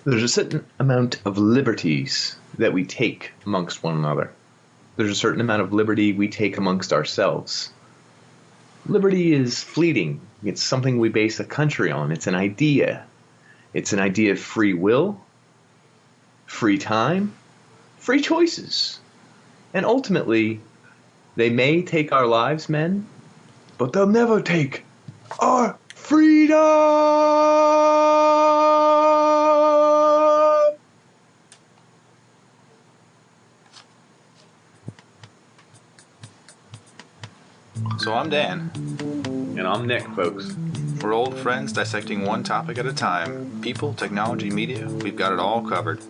There's a certain amount of liberties that we take amongst one another. There's a certain amount of liberty we take amongst ourselves. Liberty is fleeting. It's something we base a country on. It's an idea. It's an idea of free will, free time, free choices. And ultimately, they may take our lives, men, but they'll never take our freedom! So I'm Dan. And I'm Nick, folks. We're old friends dissecting one topic at a time. People, technology, media, we've got it all covered.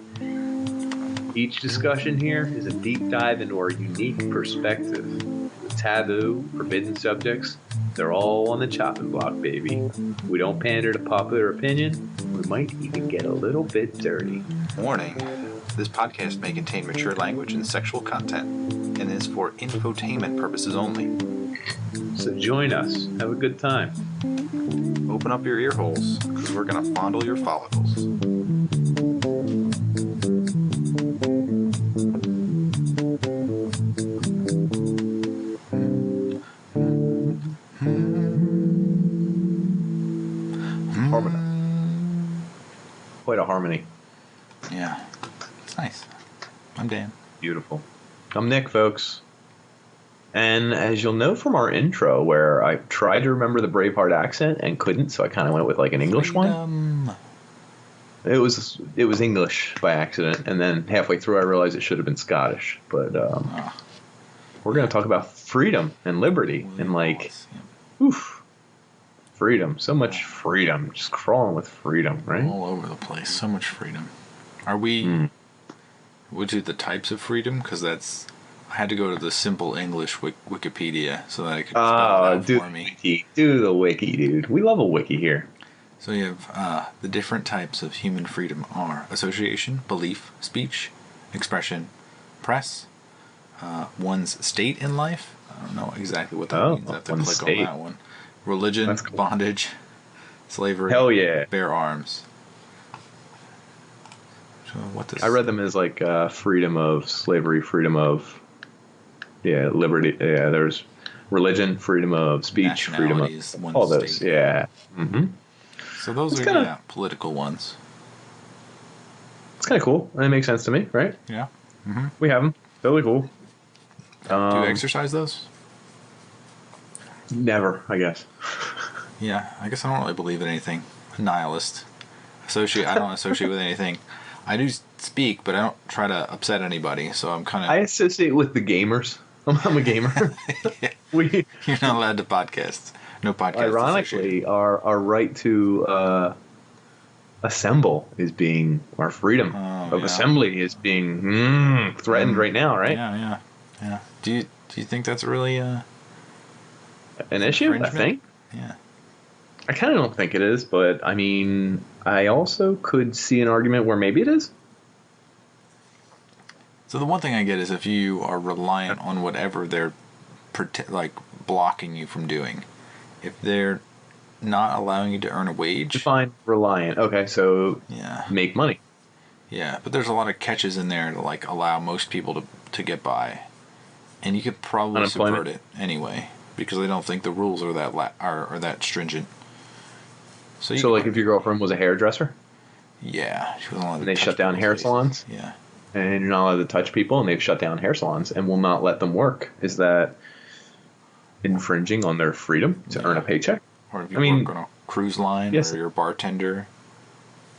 Each discussion here is a deep dive into our unique perspective. The taboo, forbidden subjects, they're all on the chopping block, baby. We don't pander to popular opinion. We might even get a little bit dirty. Warning, this podcast may contain mature language and sexual content, and is for infotainment purposes only. So join us. Have a good time. Open up your ear holes, because we're going to fondle your follicles. Harmony. Quite a harmony. Yeah, it's nice. I'm Dan. Beautiful. I'm Nick, folks. And as you'll know from our intro, where I tried to remember the Braveheart accent and couldn't, so I kind of went with like an English one. It was English by accident, and then halfway through I realized it should have been Scottish. But we're going to talk about freedom and liberty and freedom. So much freedom, just crawling with freedom, right? All over the place, so much freedom. Are we? We'll do the types of freedom because I had to go to the simple English Wikipedia so that I could spell it out for me. Do the wiki, dude. We love a wiki here. So you have the different types of human freedom are association, belief, speech, expression, press, one's state in life. I don't know exactly what that means. I have to click on that one. Religion, cool. Bondage, slavery, hell yeah, bear arms. So what does... I read them as like freedom of slavery, freedom of liberty. Yeah, there's religion, freedom of speech, freedom of all those. State. Yeah. Mm-hmm. So those are political ones. It's kind of cool. That makes sense to me, right? Yeah. Mm-hmm. We have them. Totally cool. Do you exercise those? Never, I guess. Yeah, I guess I don't really believe in anything. Nihilist. I don't associate with anything. I do speak, but I don't try to upset anybody, so I'm kind of... I associate with the gamers. I'm a gamer. You're not allowed to podcast. No podcast. Ironically, our right to assemble is being... Our freedom of assembly is being threatened right now, right? Yeah. Do you think that's really... an issue, I think. Yeah. I kind of don't think it is, but I mean, I also could see an argument where maybe it is. So the one thing I get is if you are reliant on whatever they're blocking you from doing, if they're not allowing you to earn a wage. Define reliant. Okay, so make money. Yeah, but there's a lot of catches in there to allow most people to get by, and you could probably subvert it anyway. Because they don't think the rules are that stringent. So if your girlfriend was a hairdresser? Yeah. She wasn't allowed to and they shut down hair salons? Yeah. And you're not allowed to touch people, and they've shut down hair salons and will not let them work. Is that infringing on their freedom to earn a paycheck? Or if you work on a cruise line or you're a bartender?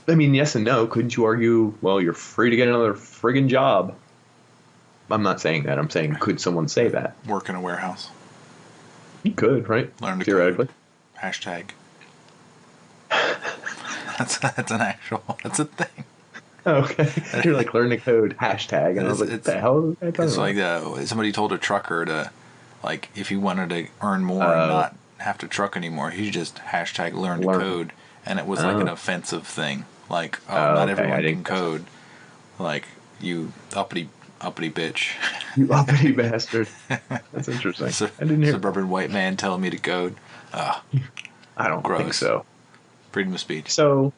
I mean, yes and no. Couldn't you argue, well, you're free to get another friggin' job? I'm not saying that. I'm saying, could someone say that? Work in a warehouse. You could, right? Learn to theoretically. Code. Hashtag. That's a thing. Okay. You're like, learn to code, hashtag. And I was like, what the hell is that talking about? It's like somebody told a trucker to, if he wanted to earn more and not have to truck anymore, he just hashtag learn to code. And it was an offensive thing. Not everyone can code. You uppity bitch. You uppity bastard. That's interesting. I didn't hear. Suburban white man telling me to code. I don't think so. Freedom of speech. So,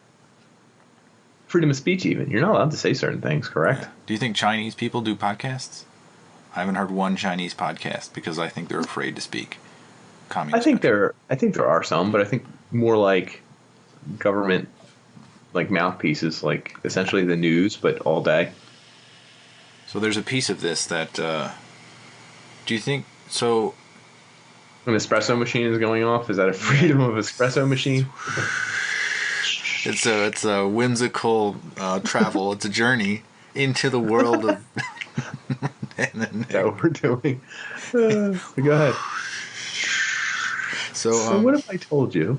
freedom of speech even. You're not allowed to say certain things, correct? Yeah. Do you think Chinese people do podcasts? I haven't heard one Chinese podcast because I think they're afraid to speak. Communist country. I think there are some, but I think more like government, like mouthpieces, like essentially the news, but all day. So there's a piece of this that. Do you think so? An espresso machine is going off. Is that a freedom of espresso machine? It's a whimsical travel. It's a journey into the world of. Is that what we're doing? Go ahead. So what if I told you?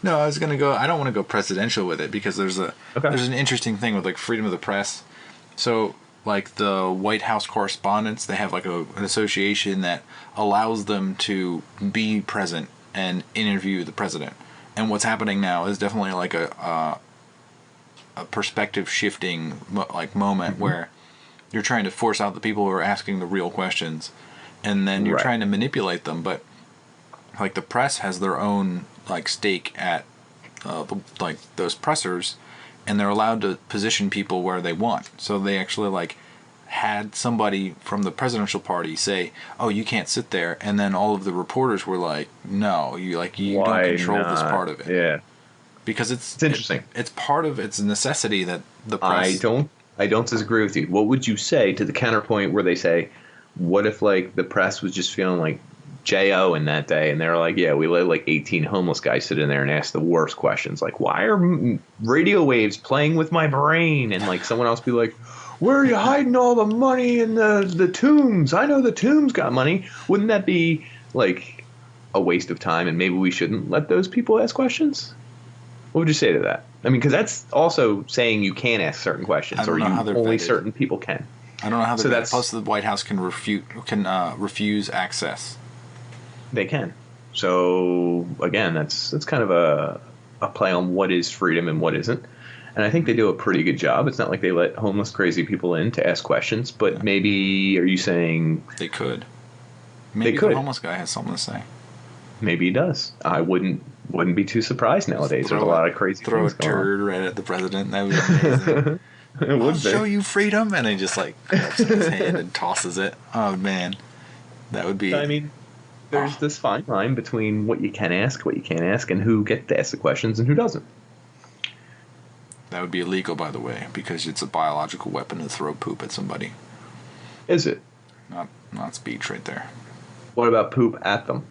No, I was gonna go. I don't want to go presidential with it because there's an interesting thing with like freedom of the press. So like the White House correspondents, they have like an association that allows them to be present and interview the president. And what's happening now is definitely like a perspective shifting moment where you're trying to force out the people who are asking the real questions, and then you're trying to manipulate them. But like the press has their own like stake at those pressers, and they're allowed to position people where they want. So they actually like had somebody from the presidential party say, "Oh, you can't sit there," and then all of the reporters were like, "No, you don't control this part of it." Yeah, because it's interesting. It's part of its necessity that the press. I don't disagree with you. What would you say to the counterpoint where they say, "What if like the press was just feeling like J.O. in that day, and they're like, yeah, we let like 18 homeless guys sit in there and ask the worst questions, like, why are radio waves playing with my brain?" And like someone else be like, "Where are you hiding all the money in the tombs? I know the tombs got money." Wouldn't that be like a waste of time, and maybe we shouldn't let those people ask questions? What would you say to that? I mean, because that's also saying you can't ask certain questions, or only certain people can. I don't know how. Plus, the White House can refuse access. They can. So again, that's kind of a play on what is freedom and what isn't. And I think they do a pretty good job. It's not like they let homeless, crazy people in to ask questions, but maybe, are you saying they could? Maybe the homeless guy has something to say. Maybe he does. I wouldn't be too surprised nowadays. There's a lot of crazy things going on. Throw a turd right at the president. That would be amazing. I'll show you freedom, and he just like grabs his hand and tosses it. Oh man, that would be. I mean, there's this fine line between what you can ask, what you can't ask, and who gets to ask the questions and who doesn't. That would be illegal, by the way, because it's a biological weapon to throw poop at somebody. Is it? Not speech right there. What about poop at them?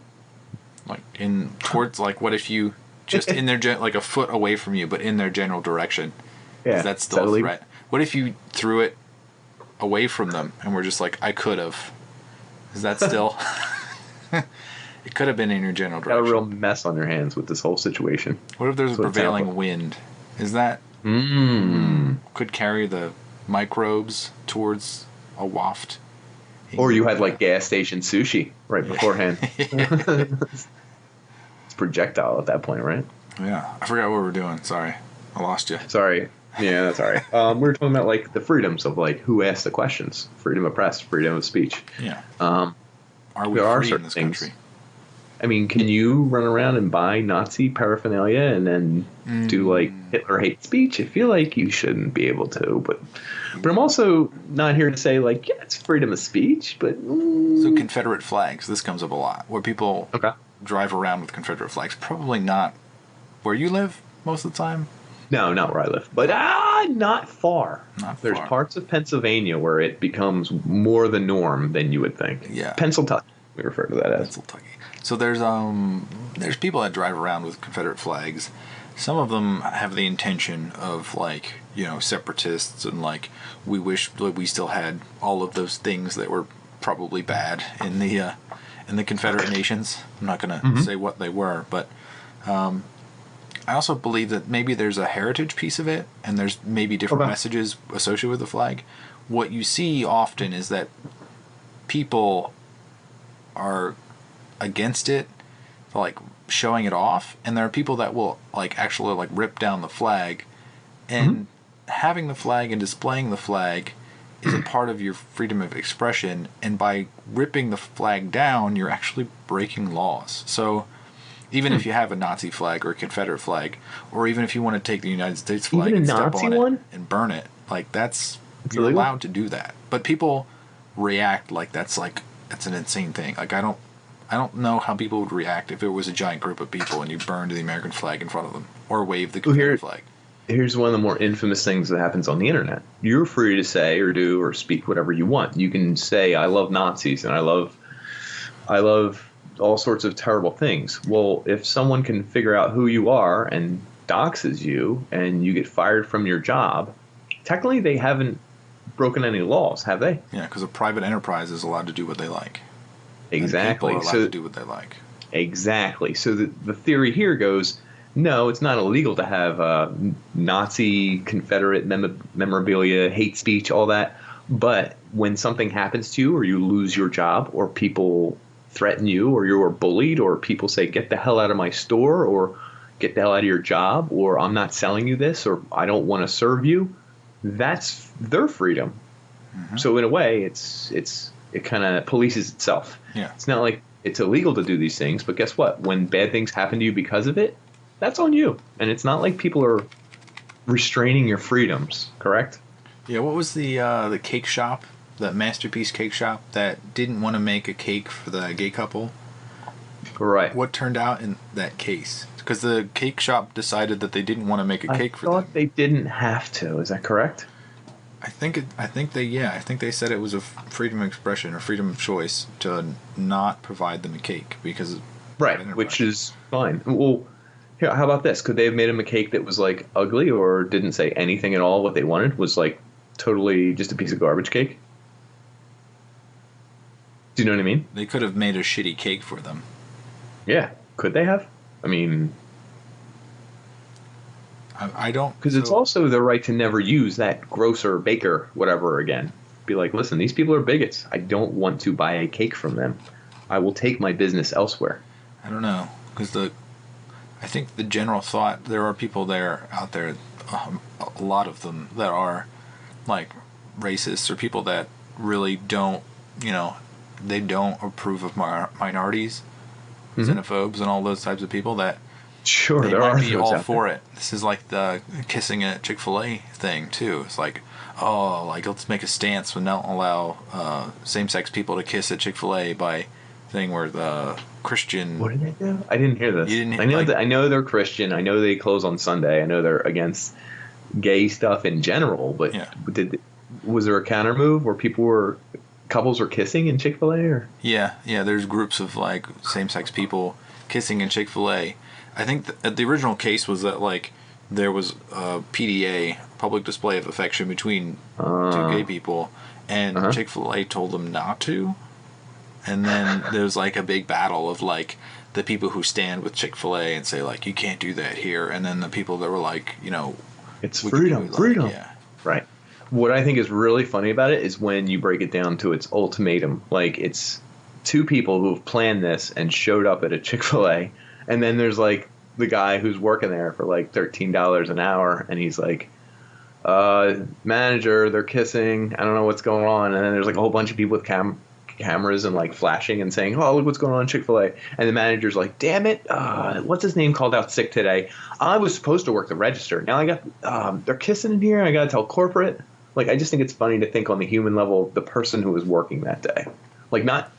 Like towards what if you just in their like a foot away from you, but in their general direction? Yeah, is that still a threat? What if you threw it away from them and we're just like, I could have? Is that still? It could have been in your general direction. Got a real mess on your hands with this whole situation. What if there's a prevailing wind? Is that could carry the microbes towards a waft? Or you had like gas station sushi right beforehand. It's projectile at that point, right? Yeah, I forgot what we were doing. Sorry, I lost you. Sorry. Yeah, that's all right. We were talking about like the freedoms of like who asks the questions, freedom of press, freedom of speech. Yeah. Are we free in this country? I mean, can you run around and buy Nazi paraphernalia and then do like Hitler hate speech? I feel like you shouldn't be able to, but I'm also not here to say like, yeah, it's freedom of speech, but so Confederate flags. This comes up a lot where people drive around with Confederate flags. Probably not where you live most of the time. No, not where I live, but not far. There's parts of Pennsylvania where it becomes more the norm than you would think. Yeah, Pennsyltucky, we refer to that as. Pennsyltucky. So there's people that drive around with Confederate flags. Some of them have the intention of separatists and like we wish that we still had all of those things that were probably bad in the Confederate nations. I'm not gonna say what they were, but I also believe that maybe there's a heritage piece of it, and there's maybe different messages associated with the flag. What you see often is that people are against it, like showing it off, and there are people that will like actually like rip down the flag, and having the flag and displaying the flag is a part of your freedom of expression, and by ripping the flag down, you're actually breaking laws. So Even if you have a Nazi flag or a Confederate flag, or even if you want to take the United States flag Even a and step Nazi on one? it and burn it, like It's you're illegal? allowed to do that. But people react like that's an insane thing. Like I don't know how people would react if it was a giant group of people and you burned the American flag in front of them or waved the Confederate flag. Here's one of the more infamous things that happens on the internet. You're free to say or do or speak whatever you want. You can say, I love Nazis and I love all sorts of terrible things. Well, if someone can figure out who you are and doxes you and you get fired from your job, technically they haven't broken any laws, have they? Yeah, because a private enterprise is allowed to do what they like. Exactly. And people are allowed to do what they like. Exactly. So the theory here goes, no, it's not illegal to have Nazi, Confederate memorabilia, hate speech, all that. But when something happens to you or you lose your job or people threaten you or you're bullied or people say, get the hell out of my store or get the hell out of your job or I'm not selling you this or I don't want to serve you, that's their freedom. Mm-hmm. So in a way, it kind of polices itself. Yeah. It's not like it's illegal to do these things, but guess what? When bad things happen to you because of it, that's on you. And it's not like people are restraining your freedoms, correct? Yeah, what was the cake shop, the Masterpiece Cake Shop that didn't want to make a cake for the gay couple? Right. What turned out in that case? Because the cake shop decided that they didn't want to make a cake for them. I thought they didn't have to. Is that correct? I think they said it was a freedom of expression or freedom of choice to not provide them a cake because right, which is fine. Well, here, how about this? Could they have made them a cake that was like ugly or didn't say anything at all? What they wanted was like totally just a piece of garbage cake. Do you know what I mean? They could have made a shitty cake for them. Yeah, could they have? I mean, I don't. Because it's also their right to never use that grocer, baker, whatever again. Be like, listen, these people are bigots. I don't want to buy a cake from them. I will take my business elsewhere. I don't know. Because I think the general thought, there are people out there, a lot of them, that are like racists or people that really don't, they don't approve of minorities, xenophobes, and all those types of people that sure they there might are be those all out for there. it. This is like the kissing at Chick-fil-A thing too. It's like, let's make a stance and not allow same-sex people to kiss at Chick-fil-A by thing where the Christian. What did they do? I didn't hear this. You didn't, I know they're Christian. I know they close on Sunday. I know they're against gay stuff in general. But yeah. Was there a counter move where couples were kissing in Chick-fil-A? Or? Yeah. There's groups of like same-sex people kissing in Chick-fil-A. I think the original case was that like there was a PDA, public display of affection, between two gay people, and Chick-fil-A told them not to. And then there's like a big battle of like the people who stand with Chick-fil-A and say like, you can't do that here, and then the people that were like, it's freedom, freedom. Yeah. Right. What I think is really funny about it is when you break it down to its ultimatum. Like, it's two people who have planned this and showed up at a Chick-fil-A, and then there's like the guy who's working there for like $13 an hour, and he's like, manager, they're kissing, I don't know what's going on. And then there's like a whole bunch of people with cameras and like flashing and saying, oh, look what's going on in Chick-fil-A. And the manager's like, damn it, what's his name called out sick today? I was supposed to work the register. Now I got they're kissing in here. I got to tell corporate. Like, I just think it's funny to think on the human level, the person who was working that day, like not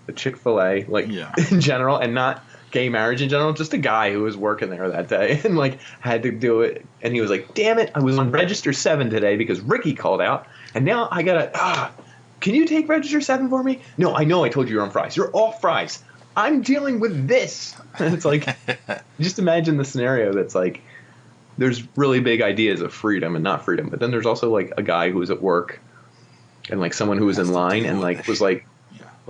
the Chick-fil-A, like in general, and not gay marriage in general, just a guy who was working there that day and like had to do it. And he was like, damn it, I was on register 7 today because Ricky called out, and now I gotta can you take register 7 for me? No, I know I told you you're on fries. You're off fries. I'm dealing with this. And it's like, just imagine the scenario that's like, there's really big ideas of freedom and not freedom. But then there's also like a guy who was at work and like someone who was in line and like was like,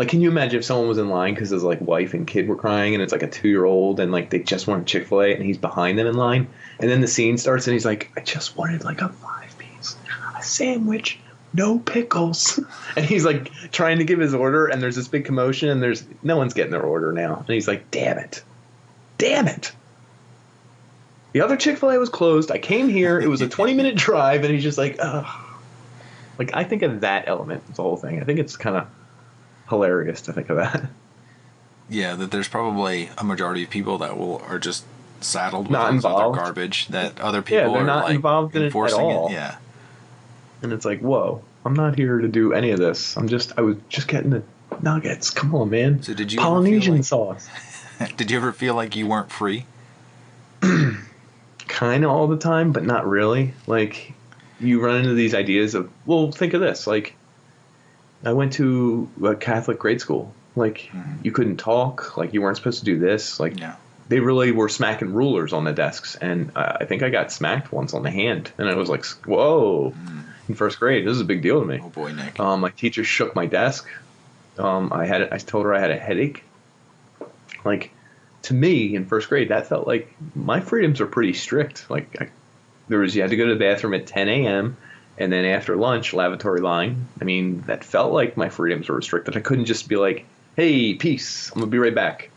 can you imagine if someone was in line because his like wife and kid were crying and it's like a 2-year-old and like they just wanted Chick-fil-A and he's behind them in line. And then the scene starts and he's like, I just wanted like a 5-piece, a sandwich, no pickles. And he's like trying to give his order and there's this big commotion and there's no one's getting their order now. And he's like, damn it. The other Chick-fil-A was closed. I came here. It was a 20-minute drive. And he's just like, ugh. Like, I think of that element. The whole thing. I think it's kind of hilarious to think of that. Yeah, that there's probably a majority of people that are just saddled with Not all this other involved. garbage that other Yeah, people they're are not like involved in it at enforcing it. all. Yeah. And it's like, whoa, I'm not here to do any of this. I was just getting the nuggets. Come on, man. So did you ever feel Polynesian like sauce. did you ever feel like you weren't free? Kind of all the time, but not really. Like, you run into these ideas of, well, think of this. Like, I went to a Catholic grade school. Like, you couldn't talk. Like, you weren't supposed to do this. Like, Yeah. they really were smacking rulers on the desks. And I think I got smacked once on the hand. And I was like, whoa. In first grade, this is a big deal to me. Oh boy, Nick. My teacher shook my desk. I told her I had a headache. Like, to me, in first grade, that felt like my freedoms were pretty strict. Like, you had to go to the bathroom at 10 a.m., and then after lunch, lavatory line. I mean, that felt like my freedoms were restricted. I couldn't just be like, hey, peace, I'm going to be right back.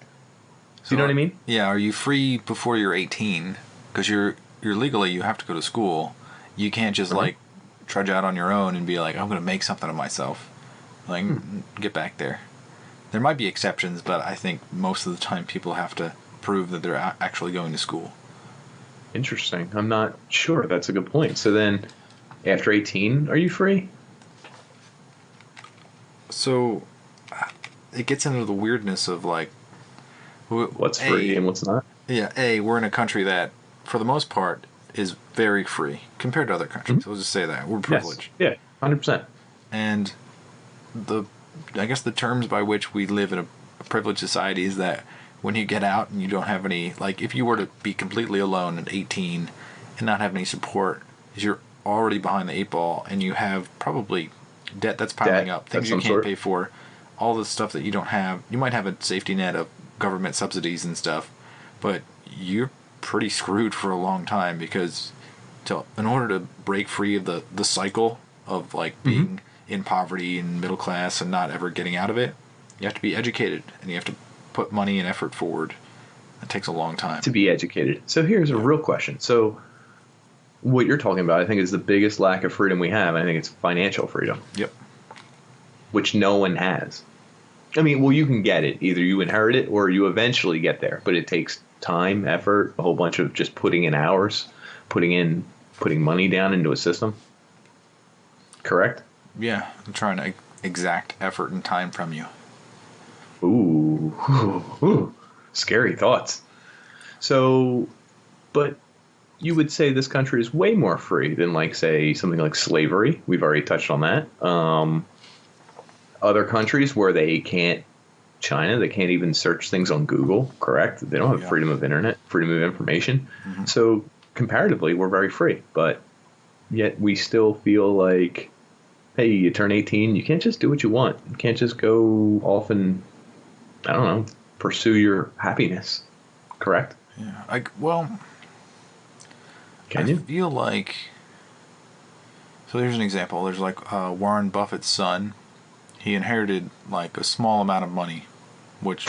Do you know what I mean? Yeah, are you free before you're 18? Because you're legally, you have to go to school. You can't just, like, trudge out on your own and be like, I'm going to make something of myself. Like, get back there. There might be exceptions, but I think most of the time people have to prove that they're actually going to school. Interesting. I'm not sure. That's a good point. So then, after 18, are you free? So, it gets into the weirdness of, like, What's free and what's not? Yeah, we're in a country that, for the most part, is very free compared to other countries. We'll just say that. We're privileged. Yes. Yeah, 100%. And I guess the terms by which we live in a privileged society is that when you get out and you don't have any, like, if you were to be completely alone at 18 and not have any support, is you're already behind the 8 ball and you have probably debt that's piling up, things you can't pay for, all the stuff that you don't have. You might have a safety net of government subsidies and stuff, but you're pretty screwed for a long time because in order to break free of the cycle of, like, being in poverty and middle class and not ever getting out of it, you have to be educated and you have to put money and effort forward. It takes a long time to be educated. So here's a real question. So what you're talking about, I think, is the biggest lack of freedom we have. I think it's financial freedom. Yep. Which no one has. I mean, well, you can get it. Either you inherit it or you eventually get there. But it takes time, effort, a whole bunch of just putting in hours, putting money down into a system. Correct? Yeah, I'm trying to exact effort and time from you. Ooh, scary thoughts. So, but you would say this country is way more free than, like, say, something like slavery. We've already touched on that. Other countries where China, they can't even search things on Google, correct? They don't have freedom of internet, freedom of information. So comparatively, we're very free, but yet we still feel like, hey, you turn 18, you can't just do what you want. You can't just go off and, I don't know, pursue your happiness, correct? Yeah, Can you? I feel like, so there's an example. There's, like, Warren Buffett's son. He inherited, like, a small amount of money, which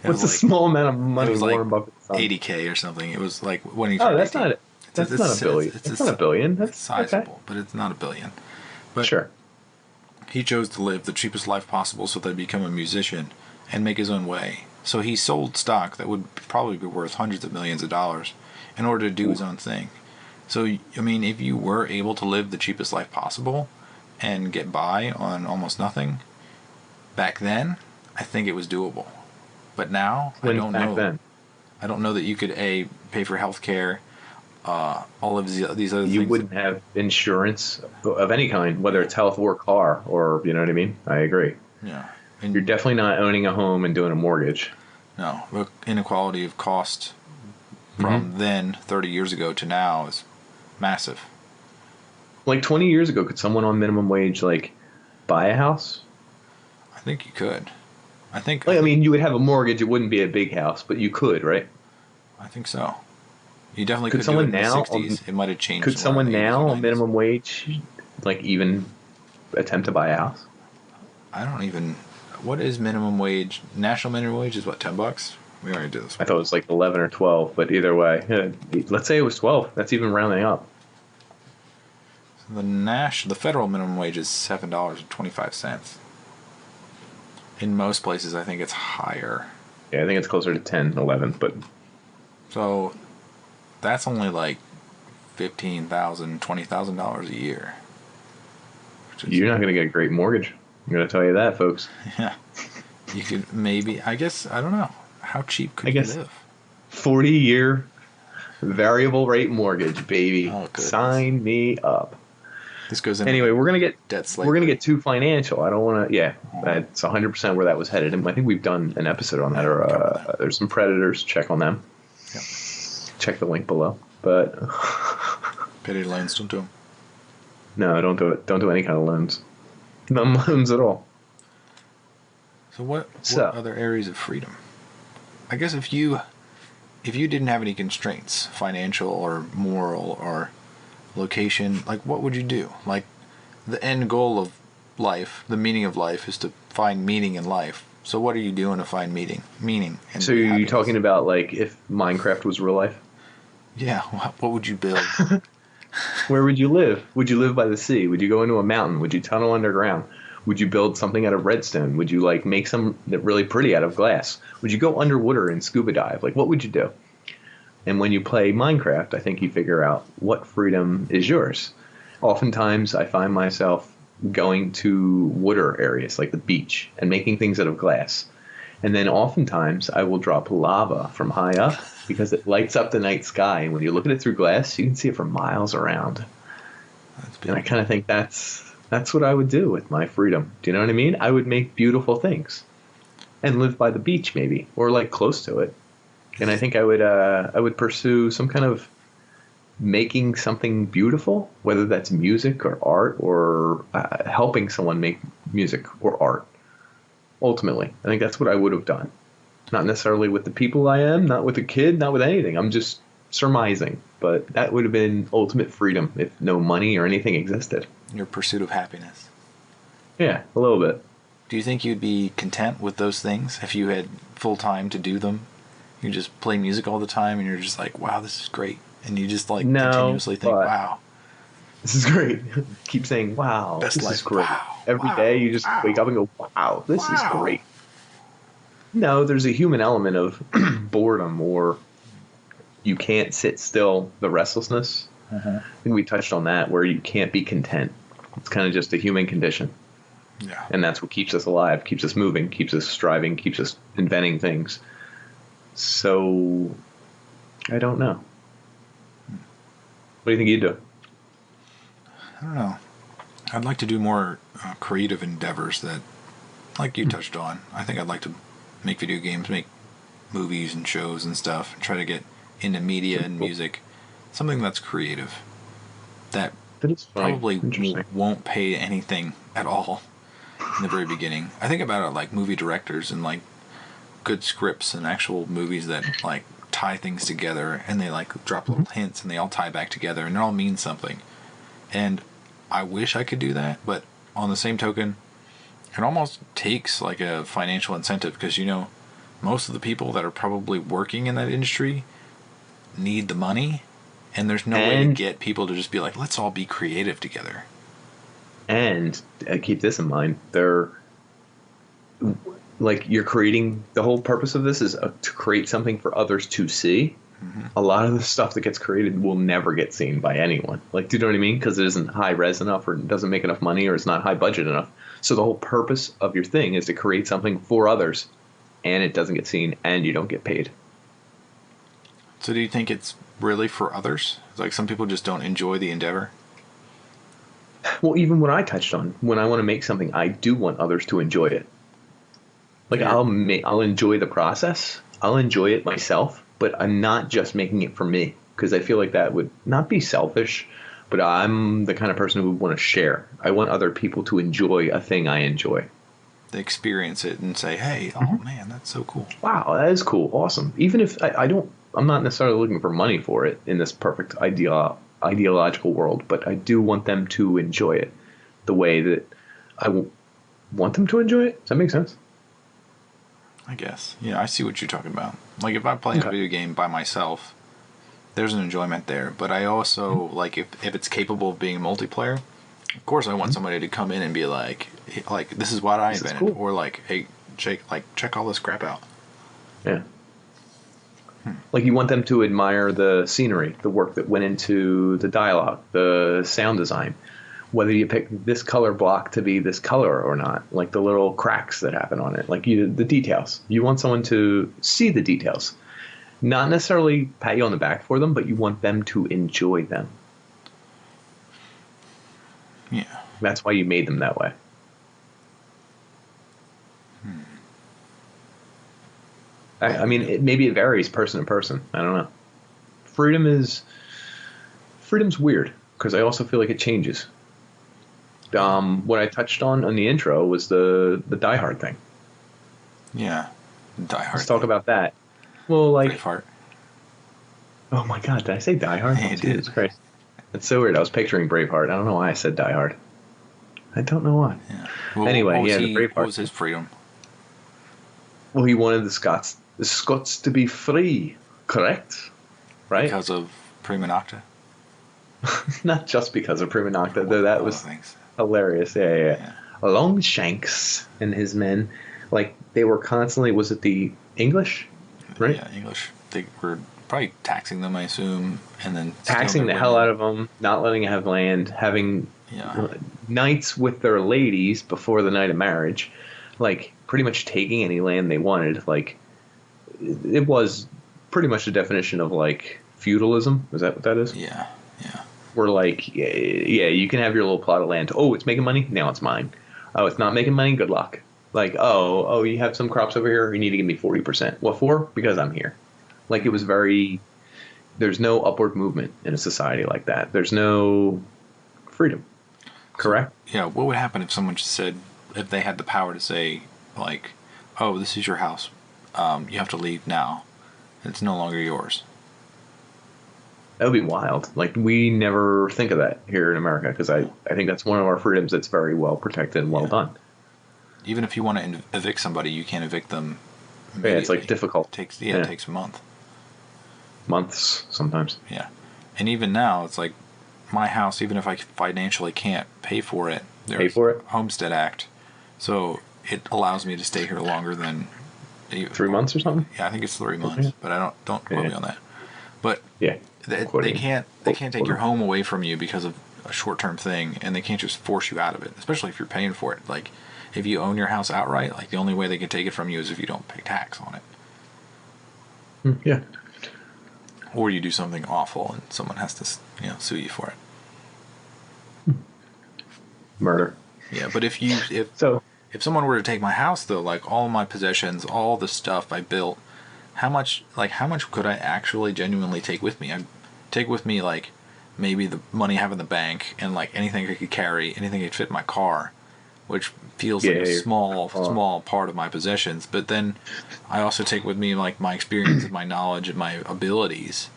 what's a small amount of money? It was Warren like Buffett's son? $80K or something. It was like when he. Oh, that's 18. not That's not a billion. That's not a billion. That's sizable, okay. But it's not a billion. But sure. He chose to live the cheapest life possible so that he'd become a musician and make his own way. So he sold stock that would probably be worth hundreds of millions of dollars in order to do his own thing. So, I mean, if you were able to live the cheapest life possible and get by on almost nothing, back then, I think it was doable. But now, I don't know. Then? I don't know that you could, pay for health care, all of these other things. You wouldn't have insurance of any kind, whether it's health or car, or, you know what I mean? I agree. Yeah. And you're definitely not owning a home and doing a mortgage. No. The inequality of cost from then, 30 years ago, to now is massive. Like 20 years ago, could someone on minimum wage, like, buy a house? I think you could. I mean, you would have a mortgage. It wouldn't be a big house, but you could, right? I think so. You definitely could someone do it in now, the 60s. It might have changed. Could someone now on minimum wage, like, even attempt to buy a house? I don't even... What is minimum wage? National minimum wage is what, $10? We already did this one. I thought it was like 11 or 12, but either way. Let's say it was 12. That's even rounding up. The federal minimum wage is $7.25. In most places, I think it's higher. Yeah, I think it's closer to 10, 11, but... So, that's only like $15,000, $20,000 a year. You're not going to get a great mortgage. I'm going to tell you that, folks. Yeah. You could maybe, I guess, I don't know. How cheap could you live? 40-year variable rate mortgage, baby. Oh, sign me up. This goes in. Anyway, we're gonna get debt slavery. We're gonna get too financial. I don't want to. Yeah, that's 100% where that was headed. And I think we've done an episode on that. Or there's some predators. Check on them. Yeah. Check the link below. But pity loans, don't do them. No, don't do it. Don't do any kind of loans. No loans at all. So what other areas of freedom? I guess if you didn't have any constraints, financial or moral or location, like what would you do? Like the end goal of life, the meaning of life is to find meaning in life. So what are you doing to find meaning? And so you're talking about like if Minecraft was real life? Yeah. What would you build? Where would you live? Would you live by the sea? Would you go into a mountain? Would you tunnel underground? Would you build something out of redstone? Would you like make some really pretty out of glass? Would you go underwater and scuba dive? Like what would you do? And when you play Minecraft, I think you figure out what freedom is yours. Oftentimes, I find myself going to water areas like the beach and making things out of glass. And then oftentimes, I will drop lava from high up because it lights up the night sky. And when you look at it through glass, you can see it for miles around. And I kind of think that's what I would do with my freedom. Do you know what I mean? I would make beautiful things and live by the beach maybe, or like close to it. And I think I would pursue some kind of making something beautiful, whether that's music or art or helping someone make music or art. Ultimately, I think that's what I would have done. Not necessarily with the people I am, not with a kid, not with anything. I'm just surmising. But that would have been ultimate freedom if no money or anything existed. Your pursuit of happiness. Yeah, a little bit. Do you think you'd be content with those things if you had full time to do them? You just play music all the time and you're just like, wow, this is great. And you just like continuously think, wow. This is great. Keep saying, wow, Best this life. is great. Wow, Every day you just wake up and go, wow, this is great. No, there's a human element of boredom or you can't sit still, the restlessness. I think we touched on that where you can't be content. It's kind of just a human condition. Yeah. And that's what keeps us alive, keeps us moving, keeps us striving, keeps us inventing things. So, I don't know. What do you think you'd do? I don't know. I'd like to do more creative endeavors that, like you touched on. I think I'd like to make video games, make movies and shows and stuff, and try to get into media and music. Something that's creative. That probably won't pay anything at all in the very beginning. I think about it like movie directors and like good scripts and actual movies that like tie things together and they like drop little hints and they all tie back together and they all mean something. And I wish I could do that, but on the same token, it almost takes like a financial incentive because, you know, most of the people that are probably working in that industry need the money and there's no way to get people to just be like, let's all be creative together. And keep this in mind, they're like you're creating, the whole purpose of this is to create something for others to see. A lot of the stuff that gets created will never get seen by anyone. Like, do you know what I mean? Because it isn't high res enough or it doesn't make enough money or it's not high budget enough. So the whole purpose of your thing is to create something for others and it doesn't get seen and you don't get paid. So do you think it's really for others? Like some people just don't enjoy the endeavor? Well, even what I touched on, when I want to make something, I do want others to enjoy it. Like I'll enjoy the process. I'll enjoy it myself, but I'm not just making it for me because I feel like that would not be selfish, but I'm the kind of person who would want to share. I want other people to enjoy a thing I enjoy. They experience it and say, hey, oh man, that's so cool. Wow, that is cool. Awesome. Even if I'm not necessarily looking for money for it in this perfect ideological world, but I do want them to enjoy it the way that I want them to enjoy it. Does that make sense? I guess. Yeah, I see what you're talking about. Like, if I play a video game by myself, there's an enjoyment there. But I also, like, if it's capable of being multiplayer, of course I want somebody to come in and be like, this is what I invented. Cool. Or like, hey, check all this crap out. Yeah. Like you want them to admire the scenery, the work that went into the dialogue, the sound design, whether you pick this color block to be this color or not, like the little cracks that happen on it, like the details. You want someone to see the details, not necessarily pat you on the back for them, but you want them to enjoy them. Yeah. That's why you made them that way. I mean, maybe it varies person to person. I don't know. Freedom's weird because I also feel like it changes. What I touched on the intro was the Die Hard thing. Yeah, Die Hard. Let's talk about that. Well, like Braveheart. Oh my God, did I say Die Hard? Yeah, you did. Jesus Christ. That's so weird. I was picturing Braveheart. I don't know why I said Die Hard. I don't know why. Yeah. Well, anyway, the Braveheart. What was his freedom? Well, he wanted the Scots to be free, correct? Right? Because of prima nocta? Not just because of prima nocta, though that was hilarious. Yeah. Longshanks and his men, like, they were constantly, was it the English? Right? Yeah, English. They were probably taxing them, I assume, and then taxing the hell out of them, not letting them have land, having nights with their ladies before the night of marriage, like pretty much taking any land they wanted. Like, it was pretty much the definition of like feudalism. Is that what that is? Yeah. We're like, yeah, you can have your little plot of land. Oh, it's making money? Now it's mine. Oh, it's not making money? Good luck. Like, oh, you have some crops over here? You need to give me 40%. What for? Because I'm here. Like, it was there's no upward movement in a society like that. There's no freedom. Correct? Yeah, what would happen if someone just said, if they had the power to say, like, oh, this is your house. You have to leave now. It's no longer yours. That would be wild. Like, we never think of that here in America because I think that's one of our freedoms that's very well protected and well done. Even if you want to evict somebody, you can't evict them immediately. Yeah, it's like difficult. It takes a month. Months, sometimes. Yeah. And even now, it's like my house, even if I financially can't pay for it, there's Homestead Act. So it allows me to stay here longer than 3 months or something? Yeah, I think it's 3 months, but I don't quote me on that. But yeah, they can't take your home away from you because of a short-term thing, and they can't just force you out of it, especially if you're paying for it. Like, if you own your house outright, like, the only way they can take it from you is if you don't pay tax on it. Yeah. Or you do something awful and someone has to, sue you for it. Murder. Yeah, but if someone were to take my house, though, like all my possessions, all the stuff I built, how much could I actually genuinely take with me? I'd take with me, like, maybe the money I have in the bank and, like, anything I could carry, anything that could fit in my car, which feels like a small part of my possessions. But then I also take with me, like, my experience and my knowledge and my abilities,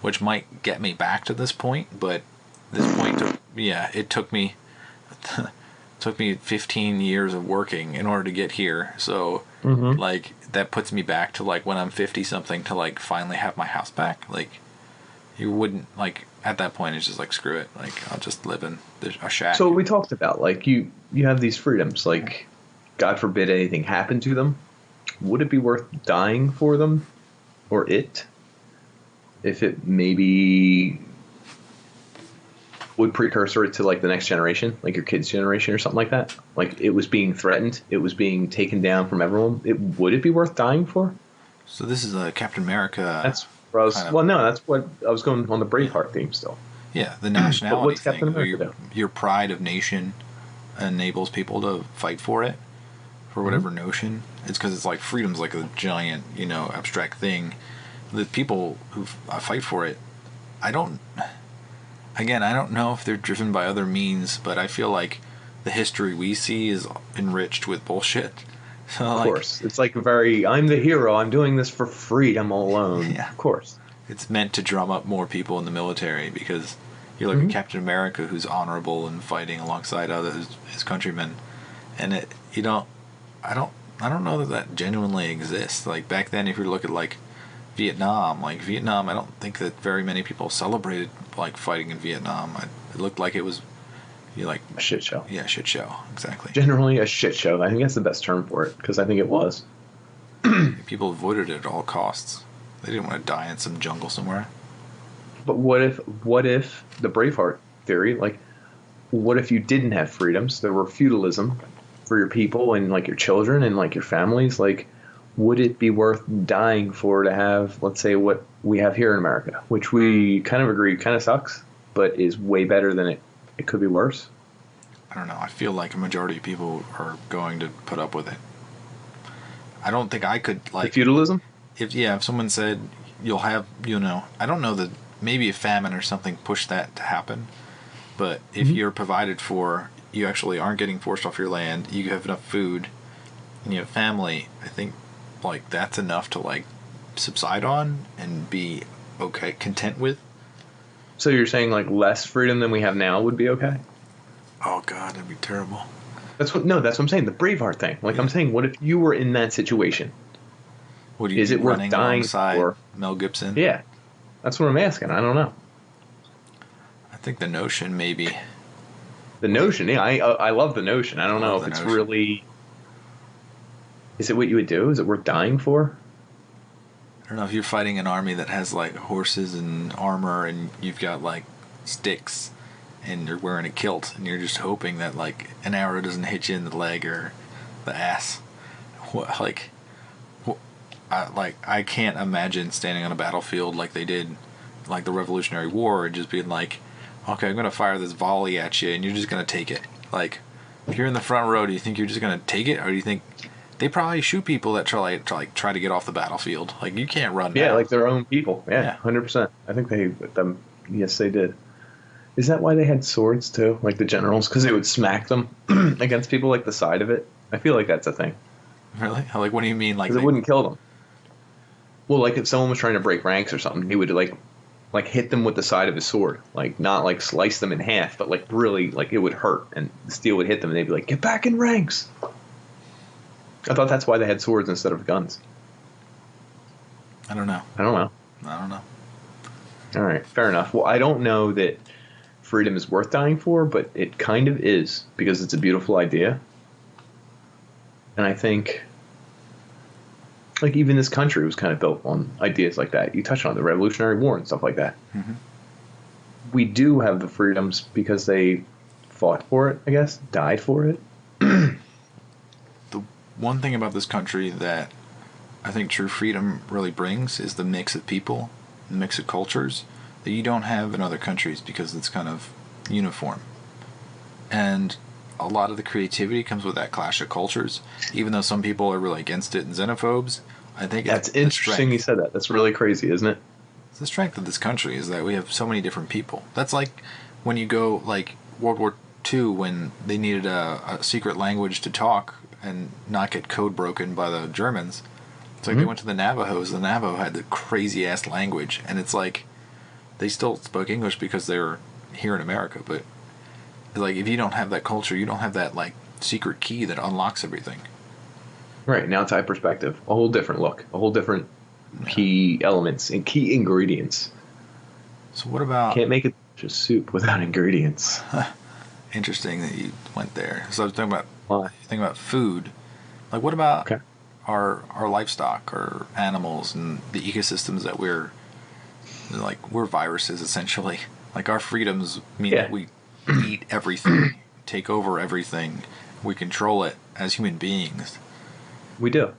which might get me back to this point. But this point, it took me 15 years of working in order to get here. So, like, that puts me back to, like, when I'm 50-something to, like, finally have my house back. Like, you wouldn't, like, at that point, it's just like, screw it. Like, I'll just live in a shack. So we talked about, like, you have these freedoms. Like, God forbid anything happened to them. Would it be worth dying for them? Or it? If it maybe would precursor it to, like, the next generation, like your kid's generation or something like that? Like, it was being threatened. It was being taken down from everyone. Would it be worth dying for? So this is a Captain America. That's where I was. That's what I was going on the Braveheart theme still. Yeah, the nationality what's Captain America do? Your pride of nation enables people to fight for it, for whatever notion. It's because it's like freedom's like a giant, abstract thing. The people who fight for it, I don't know if they're driven by other means, but I feel like the history we see is enriched with bullshit. So, of course. It's like I'm the hero. I'm doing this for freedom alone. Yeah. Of course. It's meant to drum up more people in the military because you look at Captain America, who's honorable and fighting alongside his countrymen, and I don't know that genuinely exists. Like, back then, if you look at, like, Vietnam, I don't think that very many people celebrated, like, fighting in Vietnam. It looked like it was, You like A shit show. yeah, shit show exactly. Generally a shit show. I think that's the best term for it, because I think it was. People avoided it at all costs. They didn't want to die in some jungle somewhere. But what if the Braveheart theory, like, what if you didn't have freedoms? There were feudalism for your people and like your children and like your families. Like, would it be worth dying for to have, let's say, what we have here in America, which we kind of agree kind of sucks, but is way better than it could be worse? I don't know. I feel like a majority of people are going to put up with it. I don't think I could, like... The feudalism? If someone said, you'll have, I don't know that maybe a famine or something pushed that to happen, but if you're provided for, you actually aren't getting forced off your land, you have enough food, and you have family, I think, like, that's enough to, like, subside on and be okay, content with. So you're saying, like, less freedom than we have now would be okay? Oh, God, that'd be terrible. That's what I'm saying. The Braveheart thing. Like, I'm saying, what if you were in that situation? What do you Is it worth running dying alongside for? Mel Gibson? Yeah, that's what I'm asking. I don't know. I think the notion maybe. The notion, yeah, I love the notion. I don't know if it's notion. really. Is it what you would do? Is it worth dying for? I don't know if you're fighting an army that has like horses and armor, and you've got like sticks, and you're wearing a kilt, and you're just hoping that like an arrow doesn't hit you in the leg or the ass. What like? I can't imagine standing on a battlefield like they did, like the Revolutionary War, and just being like, okay, I'm gonna fire this volley at you, and you're just gonna take it. Like, if you're in the front row, do you think you're just gonna take it, or do you think they probably shoot people that try to get off the battlefield? Like, you can't run. Yeah, now. like their own people. Yeah, 100%. I think yes, they did. Is that why they had swords too, like the generals? Because they would smack them against people, like the side of it. I feel like that's a thing. Really? Like, what do you mean? Like, Because it wouldn't kill them. Well, like if someone was trying to break ranks or something, he would like hit them with the side of his sword, like not like slice them in half, but like really like it would hurt, and the steel would hit them, and they'd be like, "Get back in ranks." I thought that's why they had swords instead of guns. I don't know. All right, fair enough. Well, I don't know that freedom is worth dying for, but it kind of is, because it's a beautiful idea. And I think, like, even this country was kind of built on ideas like that. You touched on the Revolutionary War and stuff like that. Mm-hmm. We do have the freedoms because they fought for it, I guess, died for it. The one thing about this country that I think true freedom really brings is the mix of people, the mix of cultures that you don't have in other countries, because it's kind of uniform. And a lot of the creativity comes with that clash of cultures, even though some people are really against it and xenophobes. I think That's interesting you said that. That's really crazy, isn't it? It's the strength of this country is that we have so many different people. That's like when you go, like, World War II, when they needed a secret language to talk and not get code broken by the Germans. It's like they went to the Navajos. The Navajo had the crazy-ass language, and it's like they still spoke English because they were here in America, but like, if you don't have that culture, you don't have that, like, secret key that unlocks everything. Right, now outside perspective. A whole different look. A whole different key elements and key ingredients. So what about... Can't make a just soup without ingredients. Interesting that you went there. So I was talking about... Why? Thinking about food. Like, what about Okay. our livestock, our animals, and the ecosystems that we're viruses, essentially. Like, our freedoms mean that we eat everything, take over everything, we control it as human beings. We do.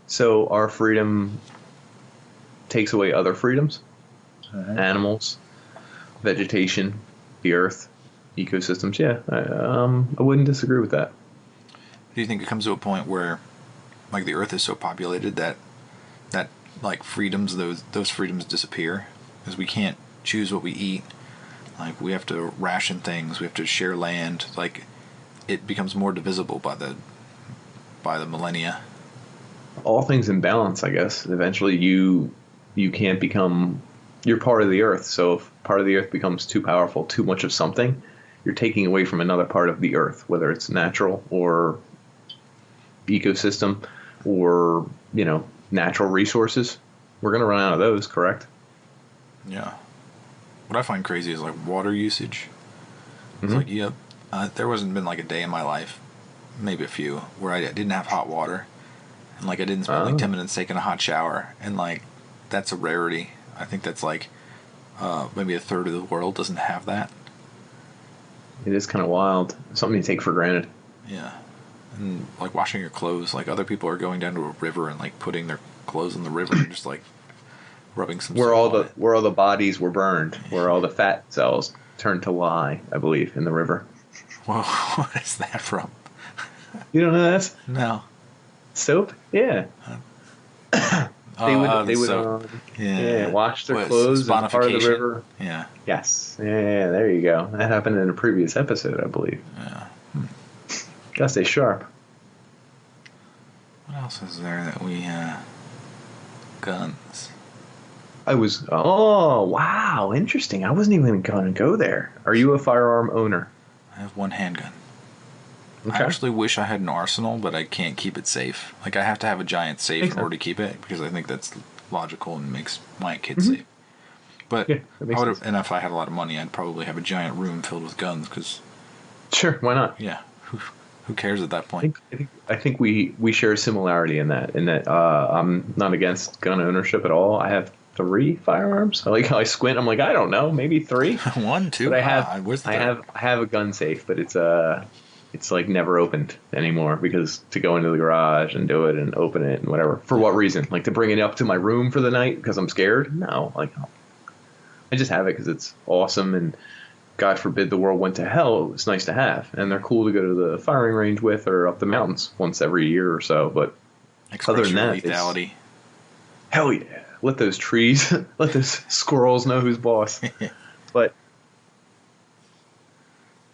So our freedom takes away other freedoms. Animals, vegetation, the earth, ecosystems. Yeah, I wouldn't disagree with that. Do you think it comes to a point where, like, the earth is so populated that like freedoms, those freedoms disappear because we can't choose what we eat? Like, we have to ration things, we have to share land. Like, it becomes more divisible by the millennia. All things in balance, I guess. Eventually, you can't become. You're part of the earth. So if part of the earth becomes too powerful, too much of something, you're taking away from another part of the earth, whether it's natural or ecosystem or, natural resources. We're going to run out of those, correct? Yeah. What I find crazy is, like, water usage. It's like, yep. There wasn't been like a day in my life, maybe a few, where I didn't have hot water, and like I didn't spend like 10 minutes taking a hot shower, and like that's a rarity. I think that's like maybe a third of the world doesn't have that. It is kind of wild. Something you take for granted. Yeah. And like washing your clothes, like other people are going down to a river and like putting their clothes in the river and just like rubbing some where soap all on the it. where all the bodies were burned, where all the fat cells turned to lye, I believe, in the river. Whoa, what is that from? You don't know that? No. Soap? Yeah. They would wash their clothes in part of the river. Yeah. Yes. Yeah, there you go. That happened in a previous episode, I believe. Yeah. Gotta stay sharp. What else is there that we guns? Oh, wow, interesting. I wasn't even going to go there. Are you a firearm owner? I have one handgun. Okay. I actually wish I had an arsenal, but I can't keep it safe. Like, I have to have a giant safe in order to keep it, because I think that's logical and makes my kids safe. But yeah, and if I had a lot of money, I'd probably have a giant room filled with guns, because... Sure, why not? Yeah, who cares at that point? I think we share a similarity in that I'm not against gun ownership at all. I have 3 firearms. I like how I squint. I'm like, I don't know, maybe 3. 1, 2. But I have a gun safe, but it's like never opened anymore, because to go into the garage and do it and open it and whatever. For what reason? Like to bring it up to my room for the night because I'm scared? No, like I just have it because it's awesome, and God forbid the world went to hell, it's nice to have. And they're cool to go to the firing range with, or up the mountains once every year or so. But other than that, lethality. Hell yeah. Let those trees, let those squirrels know who's boss. But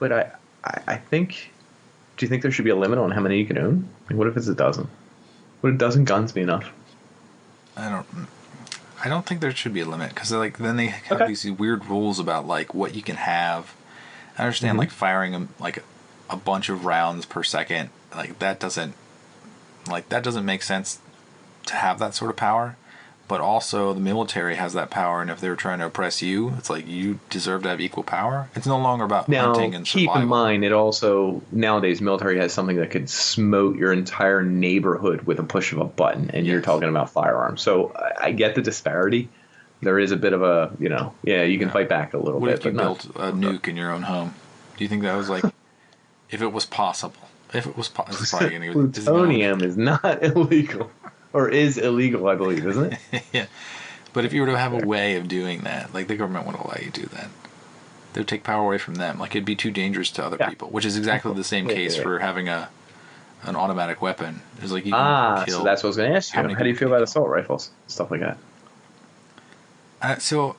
I think, do you think there should be a limit on how many you can own? Like, what if it's a dozen? Would a dozen guns be enough? I don't think there should be a limit, because like then they have these weird rules about like what you can have. I understand like firing like a bunch of rounds per second, like that doesn't make sense to have that sort of power. But also the military has that power, and if they're trying to oppress you, it's like you deserve to have equal power. It's no longer about hunting and survival. Keep in mind, it also, nowadays, military has something that could smote your entire neighborhood with a push of a button, and you're talking about firearms. So I get the disparity. There is a bit of a, you can fight back a little bit. What if you built a nuke in your own home? Do you think that was like, if it was possible? If it was possible, plutonium is not illegal. Or is illegal, I believe, isn't it? Yeah. But if you were to have a way of doing that, like the government would allow you to do that. They would take power away from them. Like it'd be too dangerous to other people, which is exactly the same case for having an automatic weapon. It's like you can kill. So that's what I was going to ask you. How do you feel about assault rifles? Stuff like that. So